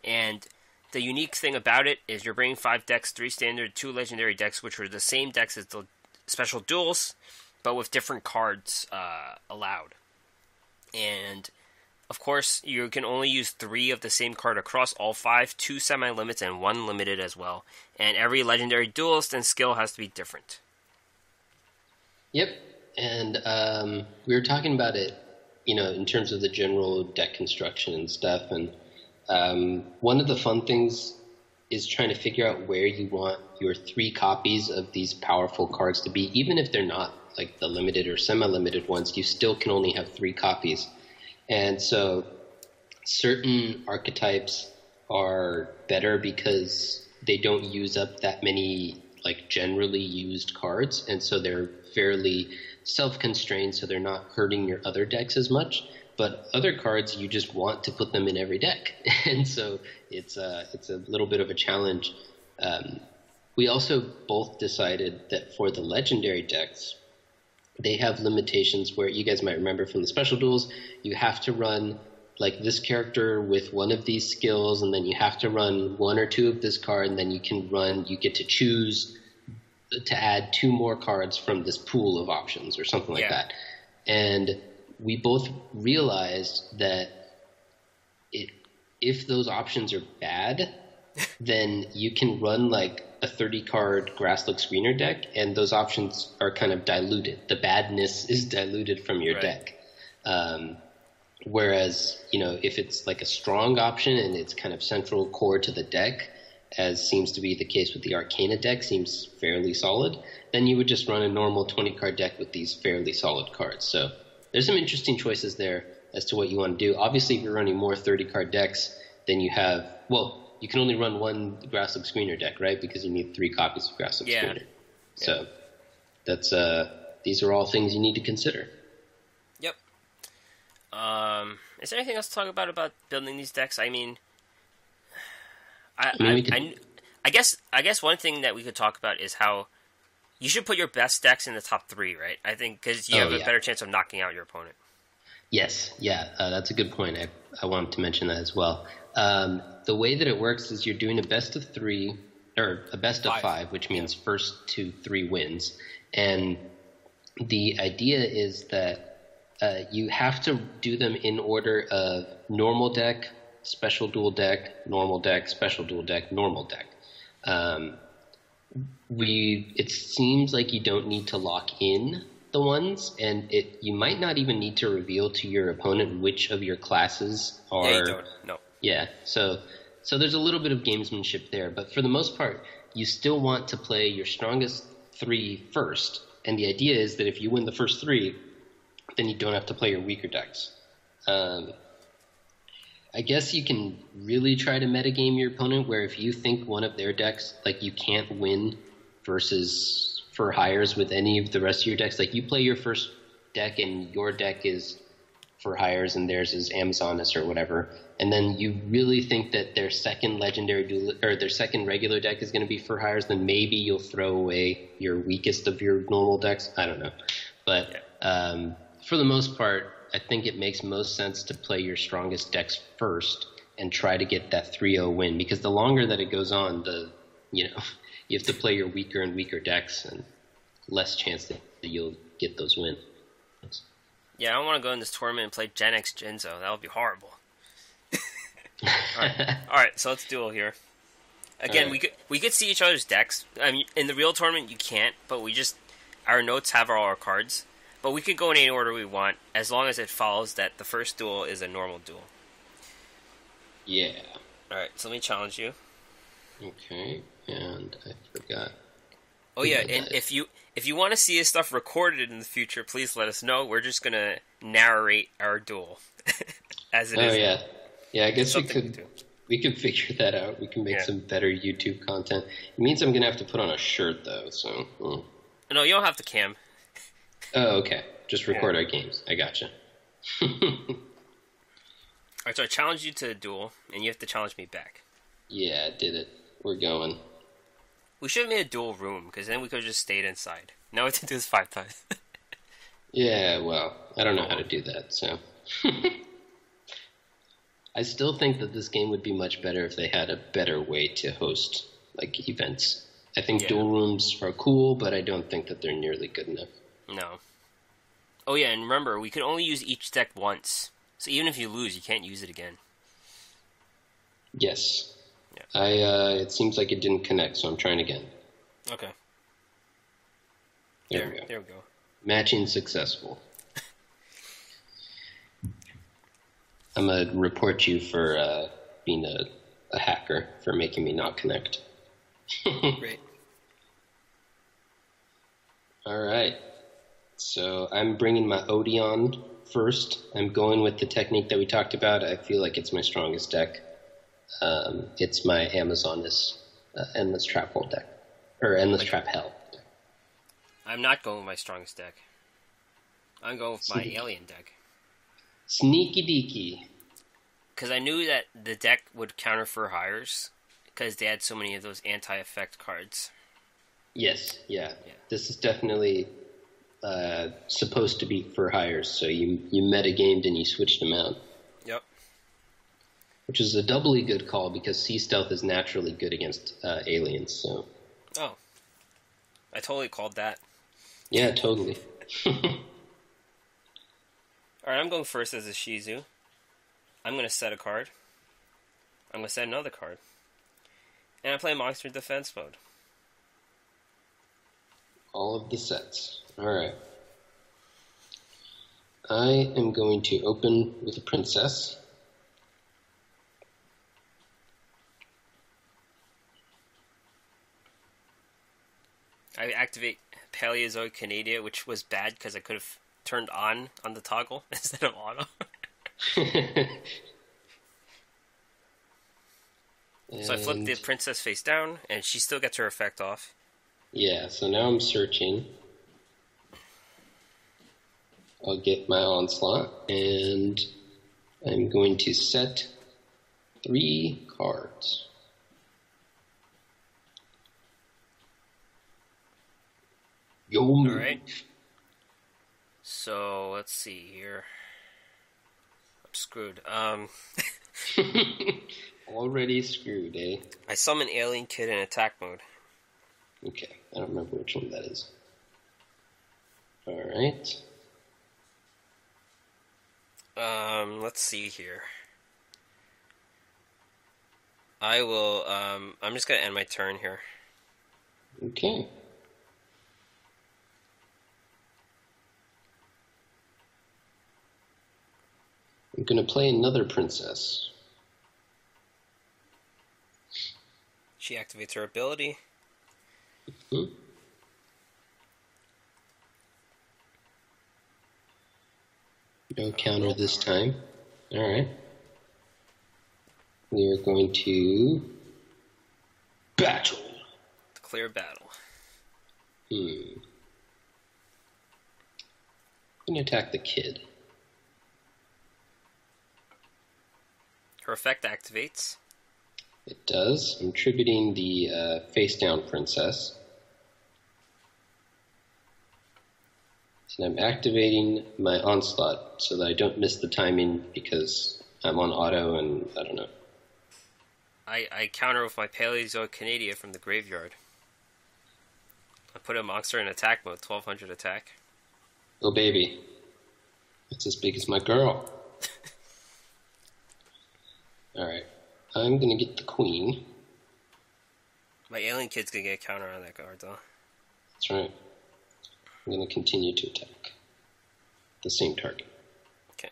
and the unique thing about it is you're bringing 5 decks, 3 standard, 2 legendary decks, which were the same decks as the special duels, but with different cards allowed. And, of course, you can only use 3 of the same card across all 5, 2 semi-limits, and 1 limited as well. And every legendary duelist and skill has to be different. Yep, and we were talking about it, in terms of the general deck construction and stuff, and one of the fun things is trying to figure out where you want your 3 copies of these powerful cards to be. Even if they're not like the limited or semi-limited ones, you still can only have 3 copies. And so certain archetypes are better because they don't use up that many like generally used cards, and so they're fairly self-constrained, so they're not hurting your other decks as much. But other cards, you just want to put them in every deck, and so it's a little bit of a challenge. We also both decided that for the legendary decks, they have limitations where you guys might remember from the special duels, you have to run like this character with one of these skills, and then you have to run 1 or 2 of this card, and then you get to choose to add 2 more cards from this pool of options or something like that. And we both realized that if those options are bad, then you can run like a 30-card Grasslook Screener deck, and those options are kind of diluted. The badness is diluted from your deck. Whereas, if it's like a strong option and it's kind of central core to the deck, as seems to be the case with the Arcana deck, seems fairly solid, then you would just run a normal 20-card deck with these fairly solid cards. So there's some interesting choices there as to what you want to do. Obviously, if you're running more 30-card decks, then you have, you can only run 1 Grasslook Screener deck, right? Because you need 3 copies of Grasslook Screener. So that's these are all things you need to consider. Yep. Is there anything else to talk about building these decks? I mean, I guess one thing that we could talk about is how you should put your best decks in the top 3, right? I think because you have a better chance of knocking out your opponent. Yes, that's a good point. I wanted to mention that as well. The way that it works is you're doing a best of 3 or a best of 5, which means first to 3 wins. And the idea is that you have to do them in order of normal deck, special duel deck, normal deck, special duel deck, normal deck. It seems like you don't need to lock in the ones, and you might not even need to reveal to your opponent which of your classes are. Yeah, you don't. No. Yeah, so there's a little bit of gamesmanship there, but for the most part, you still want to play your strongest 3 first, and the idea is that if you win the first 3, then you don't have to play your weaker decks. I guess you can really try to metagame your opponent, where if you think one of their decks, like you can't win versus for hires with any of the rest of your decks, like you play your first deck and your deck is for hires and theirs is Amazoness or whatever, and then you really think that their second legendary duel or their second regular deck is going to be for hires, then maybe you'll throw away your weakest of your normal decks. I don't know, but for the most part, I think it makes most sense to play your strongest decks first and try to get that 3-0 win, because the longer that it goes on, you have to play your weaker and weaker decks, and less chance that you'll get those wins. Yeah, I don't want to go in this tournament and play Gen X Genzo. That would be horrible. All right, so let's duel here. Again, we could see each other's decks. I mean, in the real tournament you can't, but our notes have all our cards. But we could go in any order we want, as long as it follows that the first duel is a normal duel. Yeah. Alright, so let me challenge you. Okay, and I forgot. Oh yeah, and if you want to see his stuff recorded in the future, please let us know. We're just gonna narrate our duel as it is. Oh yeah, yeah. I guess we could figure that out. We can make some better YouTube content. It means I'm gonna have to put on a shirt though. So. No, you don't have to cam. Oh, okay. Just record our games. I gotcha. Alright, so I challenge you to a duel, and you have to challenge me back. Yeah, I did it. We're going. We should have made a dual room, because then we could have just stayed inside. Now we have to do this 5 times. Yeah, well, I don't know how to do that, so. I still think that this game would be much better if they had a better way to host, like, events. I think dual rooms are cool, but I don't think that they're nearly good enough. No. Oh yeah, and remember, we can only use each deck once. So even if you lose, you can't use it again. Yes. Yeah. It seems like it didn't connect, so I'm trying again. Okay. There we go. There we go. Matching successful. I'm going to report you for being a hacker, for making me not connect. Great. All right. So I'm bringing my Odeon first. I'm going with the technique that we talked about. I feel like it's my strongest deck. It's my Amazoness Endless Trap Hole deck. Or Endless Trap Hell deck. I'm not going with my strongest deck. I'm going with my alien deck. Sneaky deaky. Because I knew that the deck would counter for hires, because they had so many of those anti-effect cards. Yes, yeah. This is definitely supposed to be for hires, so you metagamed and you switched them out. Yep. Which is a doubly good call, because Sea Stealth is naturally good against aliens, so... Oh. I totally called that. Yeah, totally. Alright, I'm going first as a Shizu. I'm going to set a card. I'm going to set another card. And I play Monster Defense mode. All of the sets. Alright. I am going to open with a princess. I activate Paleozoic Canadia, which was bad because I could have turned on the toggle instead of auto. So I flip the princess face down, and she still gets her effect off. Yeah, so now I'm searching. I'll get my onslaught, and I'm going to set 3 cards. Alright. So, let's see here. I'm screwed. Already screwed, eh? I summon Alien Kid in attack mode. Okay, I don't remember which one that is. Alright. Let's see here. I will, I'm just gonna end my turn here. Okay. I'm gonna play another princess. She activates her ability. Mm-hmm. No counter this time. Alright. We are going to battle. Declare battle. I'm going to attack the kid. Her effect activates. It does. I'm tributing the face-down princess. And I'm activating my onslaught so that I don't miss the timing because I'm on auto and I don't know. I counter with my Paleozoic Canadia from the graveyard. I put a monster in attack mode, 1200 attack. Oh baby. It's as big as my girl. Alright. I'm gonna get the queen. My alien kid's gonna get a counter on that card though. That's right. I'm gonna continue to attack. the same target. Okay.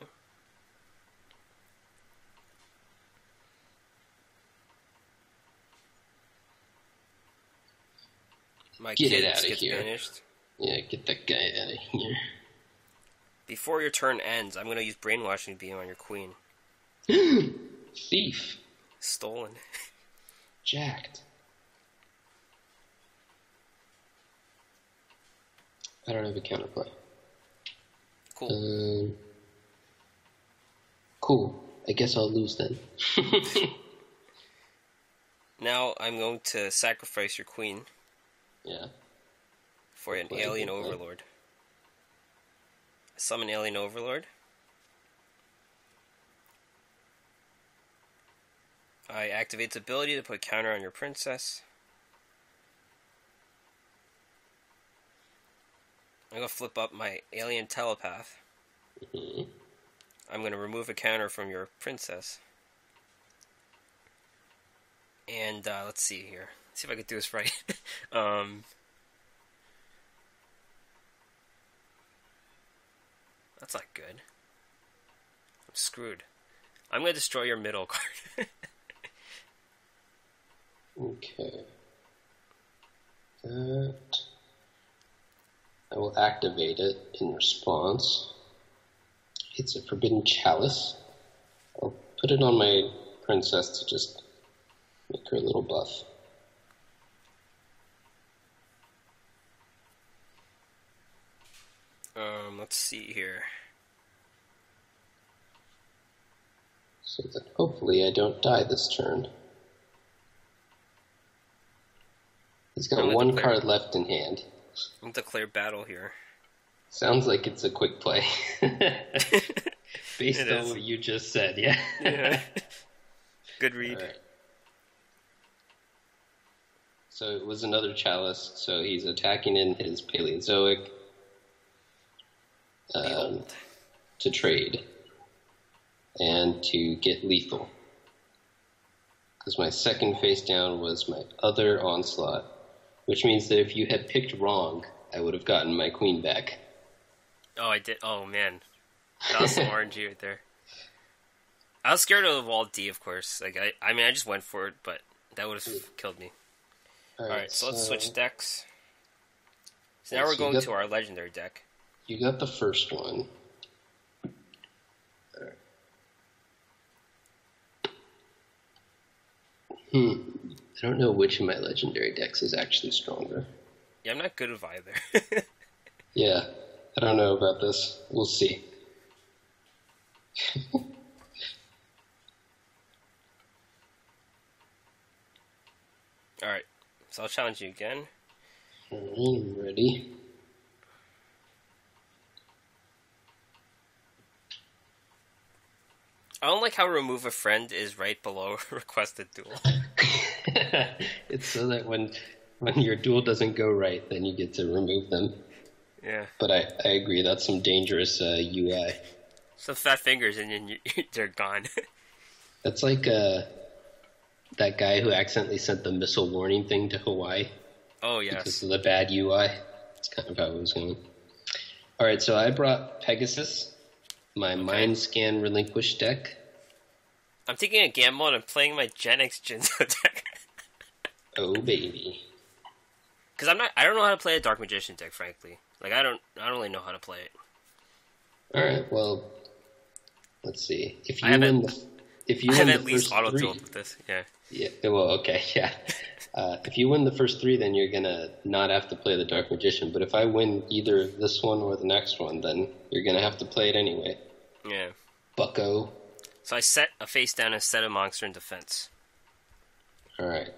My Get kid it out of gets here. banished. Yeah, get that guy out of here. Before your turn ends, I'm going to use Brainwashing Beam on your queen. Thief. Stolen. Jacked. I don't have a counterplay. Cool. Cool. I guess I'll lose then. Now I'm going to sacrifice your queen. Yeah. For an alien overlord. Summon alien overlord. I activate its ability to put counter on your princess. I'm going to flip up my alien telepath. Mm-hmm. I'm going to remove a counter from your princess. And let's see here. Let's see if I can do this right. That's not good. I'm screwed. I'm going to destroy your middle card. Okay. That. I will activate it in response. It's a Forbidden Chalice. I'll put it on my princess to just make her a little buff. Let's see here. So that hopefully I don't die this turn. He's got one card left in hand. I'm going to declare battle here. Sounds like it's a quick play. Based on what you just said, yeah. Yeah. Good read. All right. So it was another Chalice, so he's attacking in his Paleozoic to trade and to get lethal. Because my second face down was my other Onslaught, which means that if you had picked wrong, I would have gotten my queen back. Oh, I did. Oh, man. That was some RNG right there. I was scared of the wall D, of course. Like I mean, I just went for it, but that would have killed me. Alright, so let's switch decks. So now we're going to our legendary deck. You got the first one. I don't know which of my legendary decks is actually stronger. Yeah, I'm not good with either. Yeah, I don't know about this. We'll see. Alright, so I'll challenge you again. Alright, I'm ready. I don't like how remove a friend is right below requested duel. It's so that when your duel doesn't go right, then you get to remove them. Yeah. But I agree, that's some dangerous UI. Some fat fingers and then they're gone. That's like that guy who accidentally sent the missile warning thing to Hawaii. Oh, yes. Because of the bad UI. That's kind of how it was going. Alright, so I brought Pegasus, my Mind Scan Relinquish deck. I'm taking a gamble and I'm playing my Gen X Jinzo deck. Oh, baby. Because I don't know how to play a Dark Magician deck, frankly. Like, I don't really know how to play it. Alright, well, let's see. If you I win have at least auto auto-dueled with this, yeah. Yeah, well, okay, yeah. If you win the first three, then you're gonna not have to play the Dark Magician. But if I win either this one or the next one, then you're gonna have to play it anyway. Yeah. Bucko. So I set a face down and set a monster in defense. Alright.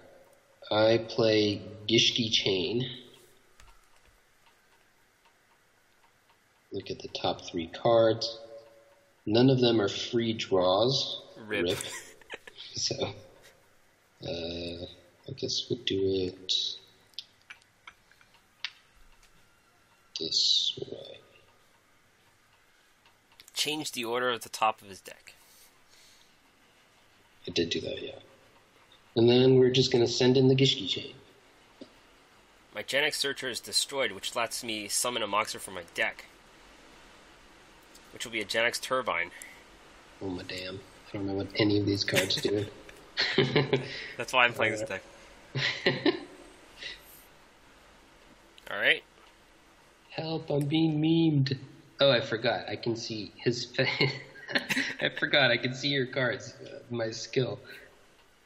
I play Gishki Chain. Look at the top three cards. None of them are free draws. Rip. So, I guess we'll do it this way. Change the order of the top of his deck. I did do that, yeah. And then we're just going to send in the Gishki Chain. My Gen X Searcher is destroyed, which lets me summon a monster from my deck. which will be a Gen X turbine. Oh my damn! I don't know what any of these cards do. That's why I'm playing this deck. Alright. Help, I'm being memed. Oh, I forgot. I can see his face. I forgot. I can see your cards. My skill.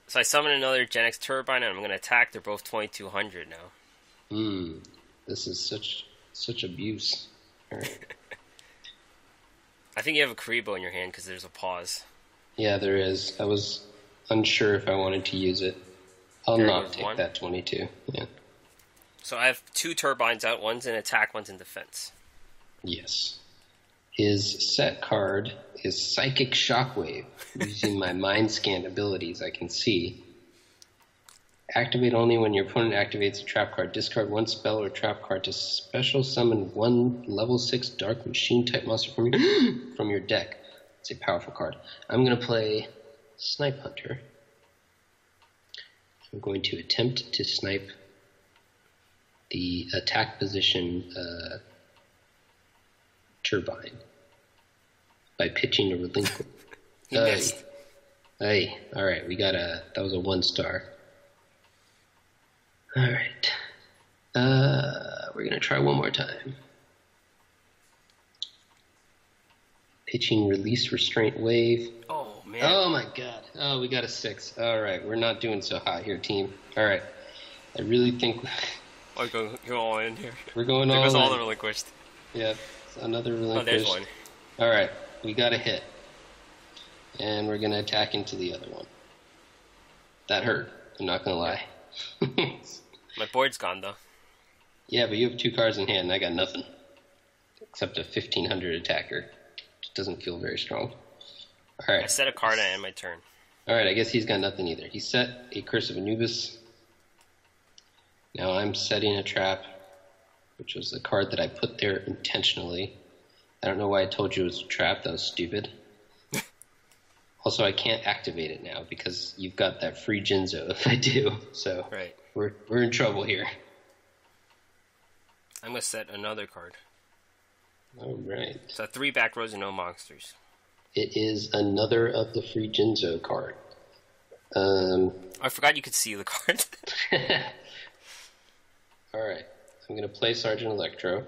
So I summon another Gen X turbine and I'm going to attack. They're both 2200 now. This is such abuse. All right. I think you have a Kuriboh in your hand because there's a pause. Yeah, there is. I was unsure if I wanted to use it. I'll not take that 22. Yeah. So I have 2 turbines out. One's in attack, one's in defense. Yes. His set card is Psychic Shockwave. Using my Mind Scan abilities, I can see. Activate only when your opponent activates a trap card. Discard 1 spell or trap card to special summon 1 level 6 Dark Machine type monster from your deck. It's a powerful card. I'm going to play Snipe Hunter. I'm going to attempt to snipe the attack position turbine by pitching a relinquish. He missed. Hey, all right, that was a 1-star. All right, we're gonna try one more time. Pitching release restraint wave. Oh man. Oh my god. Oh, we got a 6. All right, we're not doing so hot here, team. All right, I really think. Oh, go all in here. We're going all in. There goes all the relinquished. Yeah, another relinquish. Oh, there's one. All right, we got a hit. And we're going to attack into the other one. That hurt, I'm not going to lie. My board's gone, though. Yeah, but you have 2 cards in hand, and I got nothing. Except a 1500 attacker. Which doesn't feel very strong. All right. I set a card and end my turn. All right, I guess he's got nothing either. He set a Curse of Anubis. Now I'm setting a trap, which was the card that I put there intentionally. I don't know why I told you it was a trap. That was stupid. Also, I can't activate it now because you've got that free Jinzo if I do. So right. We're in trouble here. I'm going to set another card. All right. So 3 back rows and no monsters. It is another of the free Jinzo card. I forgot you could see the card. All right. I'm going to play Sergeant Electro.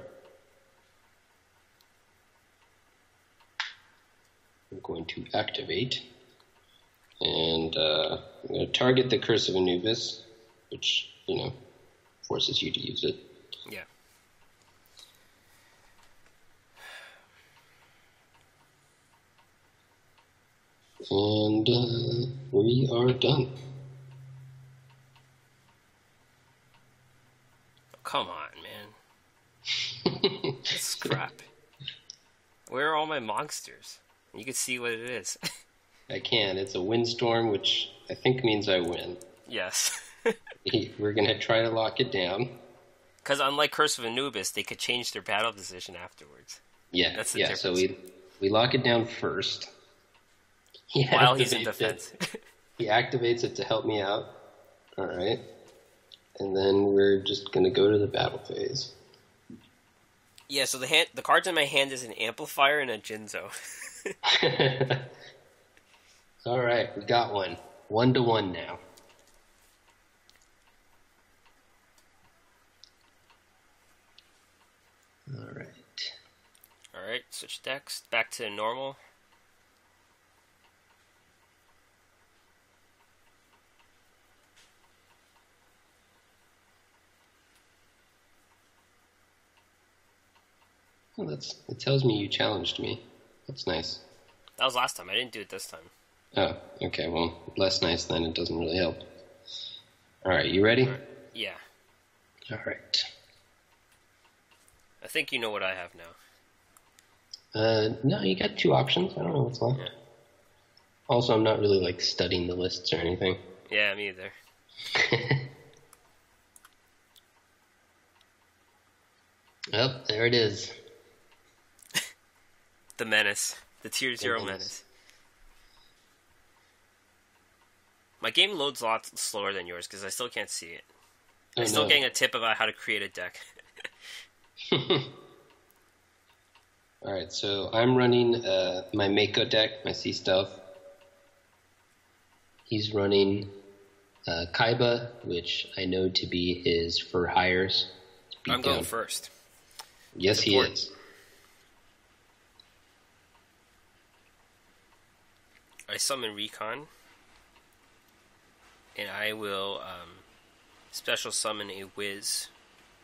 I'm going to activate. And I'm going to target the Curse of Anubis, which, forces you to use it. Yeah. And we are done. Oh, come on, man. This is crap. Where are all my monsters? You can see what it is. I can. It's a windstorm, which I think means I win. Yes. We're going to try to lock it down. Because unlike Curse of Anubis, they could change their battle position afterwards. Yeah, that's the difference. So we lock it down first. While he's in defense. He activates it to help me out. All right. And then we're just going to go to the battle phase. Yeah, so the cards in my hand is an Amplifier and a Jinzo. All right, we got one. 1-1 now. All right. All right, switch decks back to normal. Well, it tells me you challenged me. That's nice. That was last time. I didn't do it this time. Oh, okay. Well, less nice then. It doesn't really help. All right, you ready? Yeah. All right. I think you know what I have now. No, you got 2 options. I don't know what's left. Yeah. Also, I'm not really, studying the lists or anything. Yeah, me either. Oh, there it is. The Menace. The Tier 0 Menace. My game loads a lot slower than yours because I still can't see it. I'm still getting a tip about how to create a deck. All right, so I'm running my Mako deck, my Sea Stealth. He's running Kaiba, which I know to be his for hires. I'm going first. Yes, he is. I summon Recon, and I will special summon a Wiz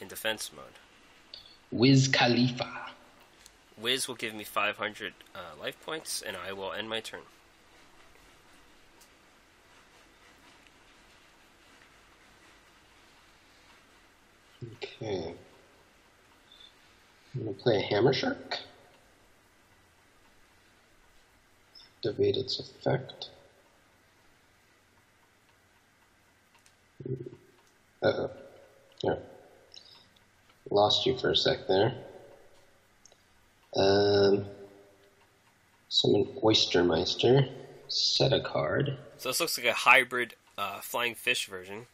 in defense mode. Wiz Khalifa. Wiz will give me 500 life points, and I will end my turn. Okay. I'm going to play a Hammer Shark. Activate its effect. Uh-oh. Here. Lost you for a sec there. Summon Oystermeister. Set a card. So this looks like a hybrid flying fish version.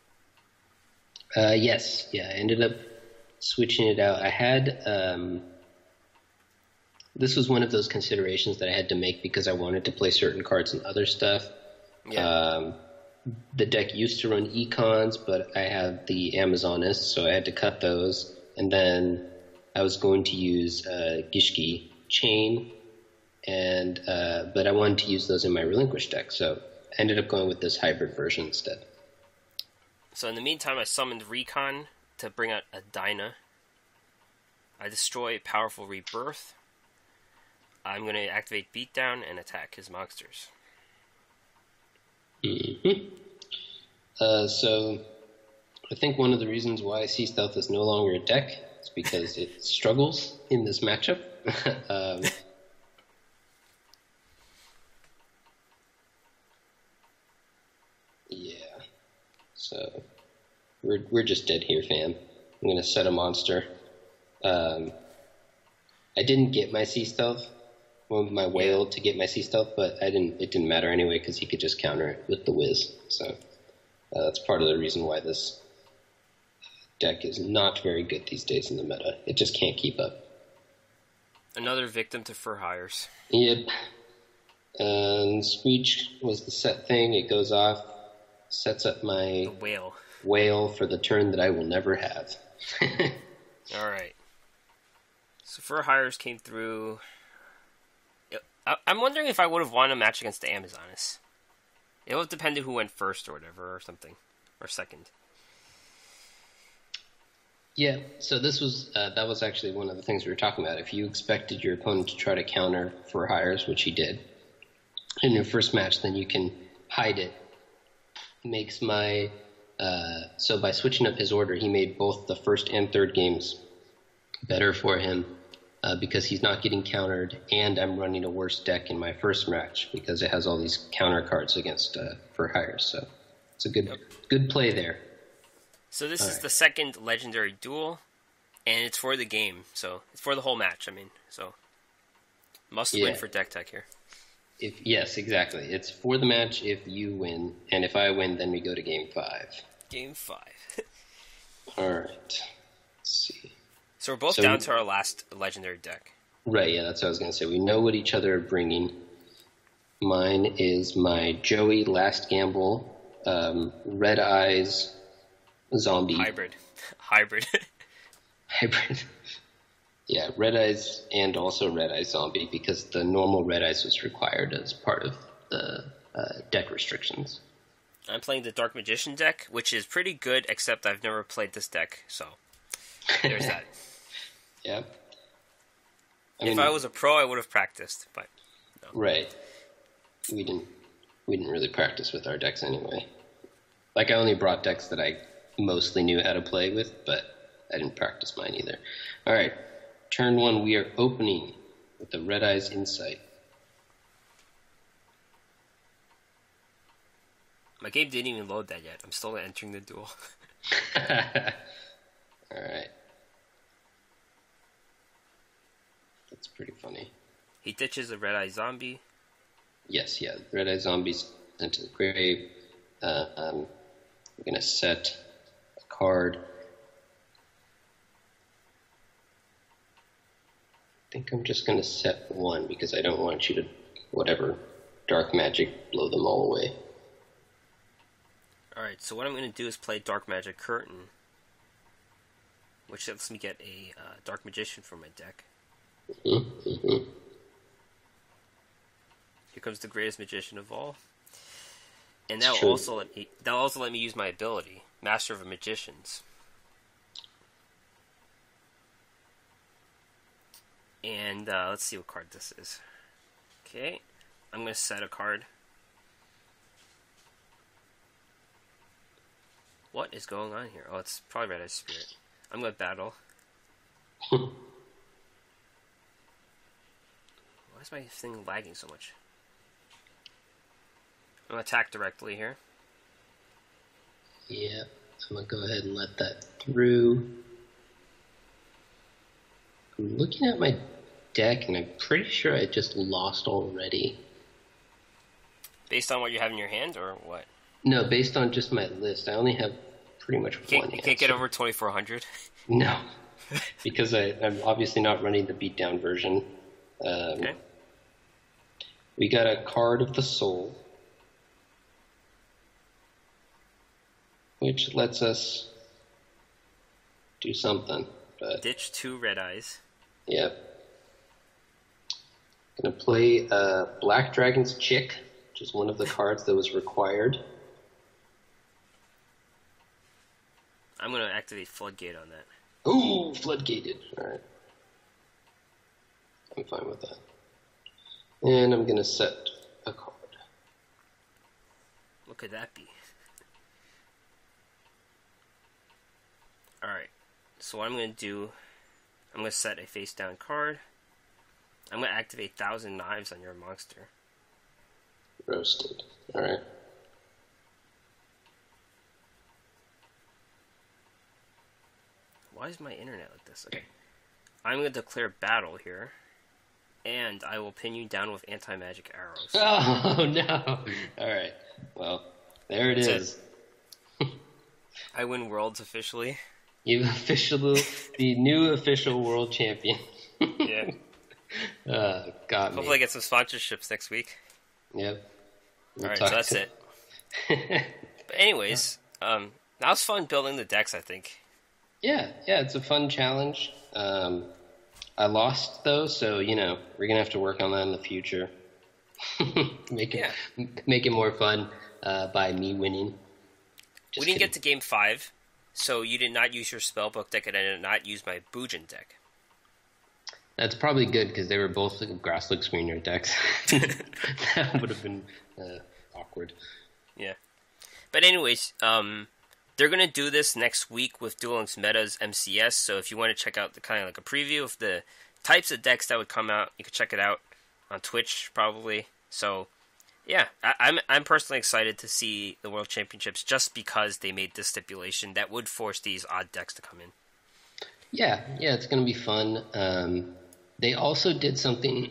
Yes. Yeah, I ended up switching it out. I had... this was one of those considerations that I had to make because I wanted to play certain cards and other stuff. Yeah. The deck used to run econs, but I have the Amazonist, so I had to cut those. And then I was going to use Gishki Chain, and but I wanted to use those in my Relinquish deck, so I ended up going with this hybrid version instead. So in the meantime, I summoned Recon to bring out a Dyna. I destroy Powerful Rebirth. I'm going to activate Beatdown and attack his monsters. Mm-hmm. So I think one of the reasons why Sea Stealth is no longer a deck is because it struggles in this matchup. Yeah. So we're just dead here, fam. I'm going to set a monster. I didn't get my Sea Stealth. My whale to get my Sea Stealth, but it didn't matter anyway because he could just counter it with the Wiz. So that's part of the reason why this deck is not very good these days in the meta. It just can't keep up. Another victim to fur hires. Yep. And Screech was the set thing. It goes off, sets up my whale for the turn that I will never have. All right. So fur hires came through. I'm wondering if I would have won a match against the Amazoness. It would have depended who went first or whatever, or something. Or second. Yeah, so this was, that was actually one of the things we were talking about. If you expected your opponent to try to counter for hires, which he did, in your first match, then you can hide it. Makes my, so by switching up his order, he made both the first and third games better for him. Because he's not getting countered, and I'm running a worse deck in my first match because it has all these counter cards against for hires. So it's a good play there. So this is the second legendary duel, and it's for the game. So it's for the whole match. I mean, so must win for DeckTech here. Yes, exactly. It's for the match if you win, and if I win, then we go to Game 5. Game 5. All right. Let's see. So we're both down to our last legendary deck. Right, yeah, that's what I was going to say. We know what each other are bringing. Mine is my Joey Last Gamble, Red Eyes Zombie. Hybrid. Hybrid. Yeah, Red Eyes and also Red Eyes Zombie because the normal Red Eyes was required as part of the deck restrictions. I'm playing the Dark Magician deck, which is pretty good, except I've never played this deck, so there's that. Yeah. If I was a pro, I would have practiced, but no. Right. We didn't really practice with our decks anyway. Like I only brought decks that I mostly knew how to play with, but I didn't practice mine either. All right. Turn 1, we are opening with the Red Eyes Insight. My game didn't even load that yet. I'm still entering the duel. All right. That's pretty funny. He ditches a Red Eye Zombie. Yes, yeah. Red Eye Zombies into the grave. We're going to set a card. think I'm just going to set 1 because I don't want you to, whatever, dark magic, blow them all away. Alright, so what I'm going to do is play Dark Magic Curtain, which lets me get a Dark Magician from my deck. Mm-hmm. Here comes the greatest magician of all. And that'll also let me use my ability, Master of Magicians. And let's see what card this is. Okay, I'm going to set a card. What is going on here? Oh, it's probably Red Eye Spirit. I'm going to battle. Why is my thing lagging so much? I'm going to attack directly here. Yeah, I'm going to go ahead and let that through. I'm looking at my deck, and I'm pretty sure I just lost already. Based on what you have in your hand, or what? No, based on just my list. I only have pretty much one. You can't get over 2400? No, because I'm obviously not running the beatdown version. Okay. We got a Card of the Soul, which lets us do something. But ditch 2 red eyes. Yep. Gonna play Black Dragon's Chick, which is one of the cards that was required. I'm gonna activate Floodgate on that. Ooh, Floodgated. Alright. I'm fine with that. And I'm gonna set a card. What could that be? Alright. So what I'm gonna do, I'm gonna set a face down card. I'm gonna activate 1,000 Knives on your monster. Roasted. Alright. Why is my internet like this? Okay. I'm gonna declare battle here, and I will pin you down with anti-magic arrows. Oh no! Alright. Well, there it is. I win worlds officially. You've officially the new official world champion. Yeah. Got me. Hopefully I get some sponsorships next week. Yep. Alright, so that's it. But anyways, that was fun building the decks, I think. Yeah, it's a fun challenge. I lost, though, so, we're going to have to work on that in the future. Make it more fun by me winning. We didn't get to game 5, so you did not use your spellbook deck, and I did not use my Bujin deck. That's probably good, because they were both Grasslook Screener decks. That would have been awkward. Yeah. But anyways, they're going to do this next week with Duel Links Meta's MCS, so if you want to check out the kind of like a preview of the types of decks that would come out, you can check it out on Twitch, probably. So, yeah, I'm personally excited to see the World Championships just because they made this stipulation that would force these odd decks to come in. Yeah, it's going to be fun. They also did something,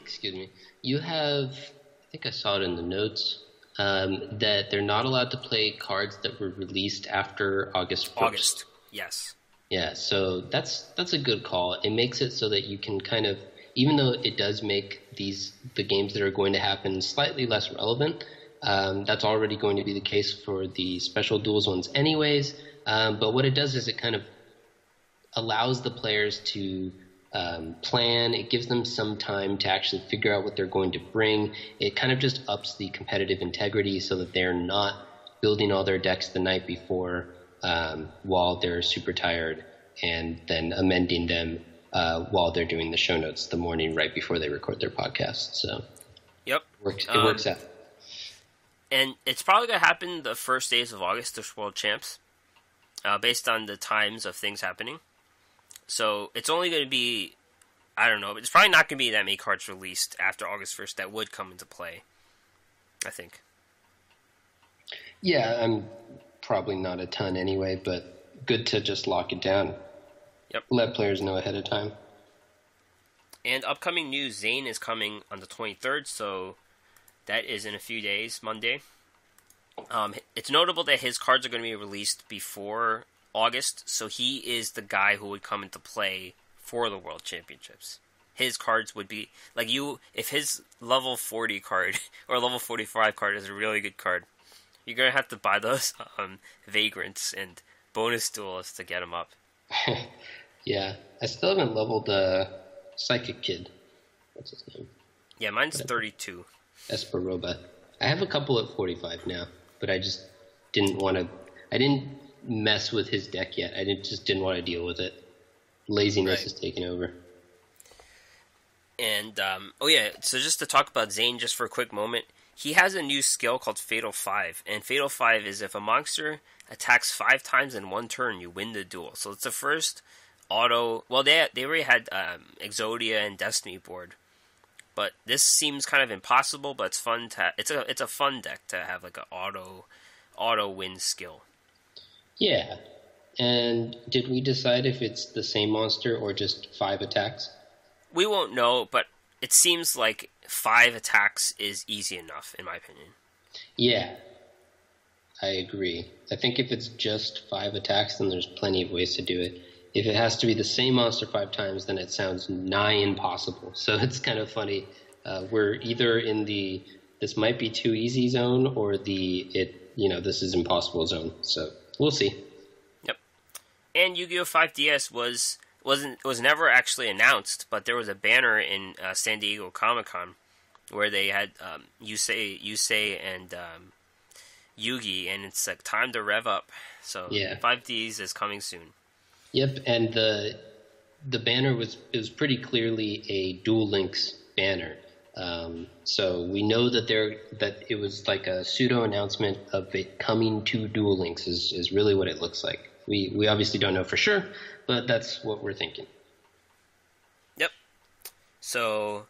excuse me, you have, I think I saw it in the notes, that they're not allowed to play cards that were released after August 1st. Yes. Yeah, so that's a good call. It makes it so that you can kind of, even though it does make the games that are going to happen slightly less relevant, that's already going to be the case for the special duels ones anyways. But what it does is it kind of allows the players to plan. It gives them some time to actually figure out what they're going to bring. It kind of just ups the competitive integrity so that they're not building all their decks the night before while they're super tired and then amending them while they're doing the show notes the morning right before they record their podcast. So yep, it works out. And it's probably going to happen the first days of August, this World Champs, based on the times of things happening. So it's only going to be, I don't know, it's probably not going to be that many cards released after August 1st that would come into play, I think. Yeah, I'm probably not a ton anyway, but good to just lock it down. Yep. Let players know ahead of time. And upcoming news, Zane is coming on the 23rd, so that is in a few days, Monday. It's notable that his cards are going to be released before August, so he is the guy who would come into play for the World Championships. his cards would be like if his level 40 card or level 45 card is a really good card, you're gonna have to buy those Vagrants and bonus duelists to get him up. Yeah, I still haven't leveled Psychic Kid. What's his name? Yeah, mine's 32. Esperoba. I have a couple at 45 now, but I just didn't want to. I didn't mess with his deck yet. I just didn't want to deal with it. Laziness has taken over. And so just to talk about Zane just for a quick moment, he has a new skill called Fatal 5, and Fatal 5 is if a monster attacks 5 times in one turn, you win the duel. So it's the first auto. Well, they already had Exodia and Destiny board, but this seems kind of impossible. But it's fun to. It's a fun deck to have like an auto win skill. Yeah. And did we decide if it's the same monster or just 5 attacks? We won't know, but it seems like 5 attacks is easy enough, in my opinion. Yeah, I agree. I think if it's just 5 attacks, then there's plenty of ways to do it. If it has to be the same monster 5 times, then it sounds nigh impossible. So it's kind of funny. We're either in the this might be too easy zone or this is impossible zone. So we'll see. Yep. And Yu-Gi-Oh! 5DS was never actually announced, but there was a banner in San Diego Comic-Con where they had Yusei and Yugi, and it's like time to rev up. So yeah. 5Ds is coming soon. Yep, and the banner was pretty clearly a Duel Links banner. So we know that it was like a pseudo announcement of it coming to Duel Links is really what it looks like. We obviously don't know for sure, but that's what we're thinking. Yep. So,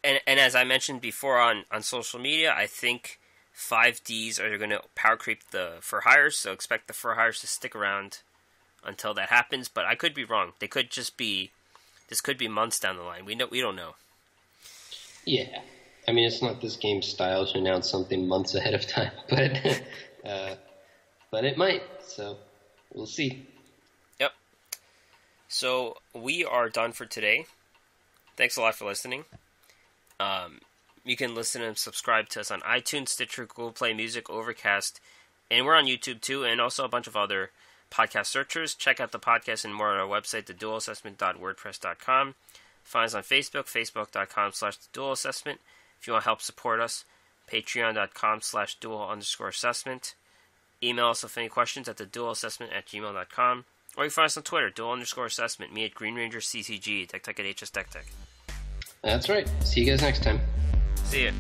and as I mentioned before on social media, I think 5Ds are going to power creep the for hires, so expect the for hires to stick around until that happens. But I could be wrong. This could be months down the line. We don't know. Yeah, I mean it's not this game's style to announce something months ahead of time, but it might. So we'll see. Yep. So we are done for today. Thanks a lot for listening. You can listen and subscribe to us on iTunes, Stitcher, Google Play Music, Overcast, and we're on YouTube too, and also a bunch of other podcast searchers. Check out the podcast and more on our website, theduelassessment.wordpress.com. Find us on Facebook, facebook.com/theduelassessment. If you want to help support us, patreon.com/duel_assessment. Email us with any questions at theduelassessment@gmail.com. Or you can find us on Twitter, duel_assessment, me at GreenRanger CCG, DeckTech at HSDeckTech. That's right. See you guys next time. See ya.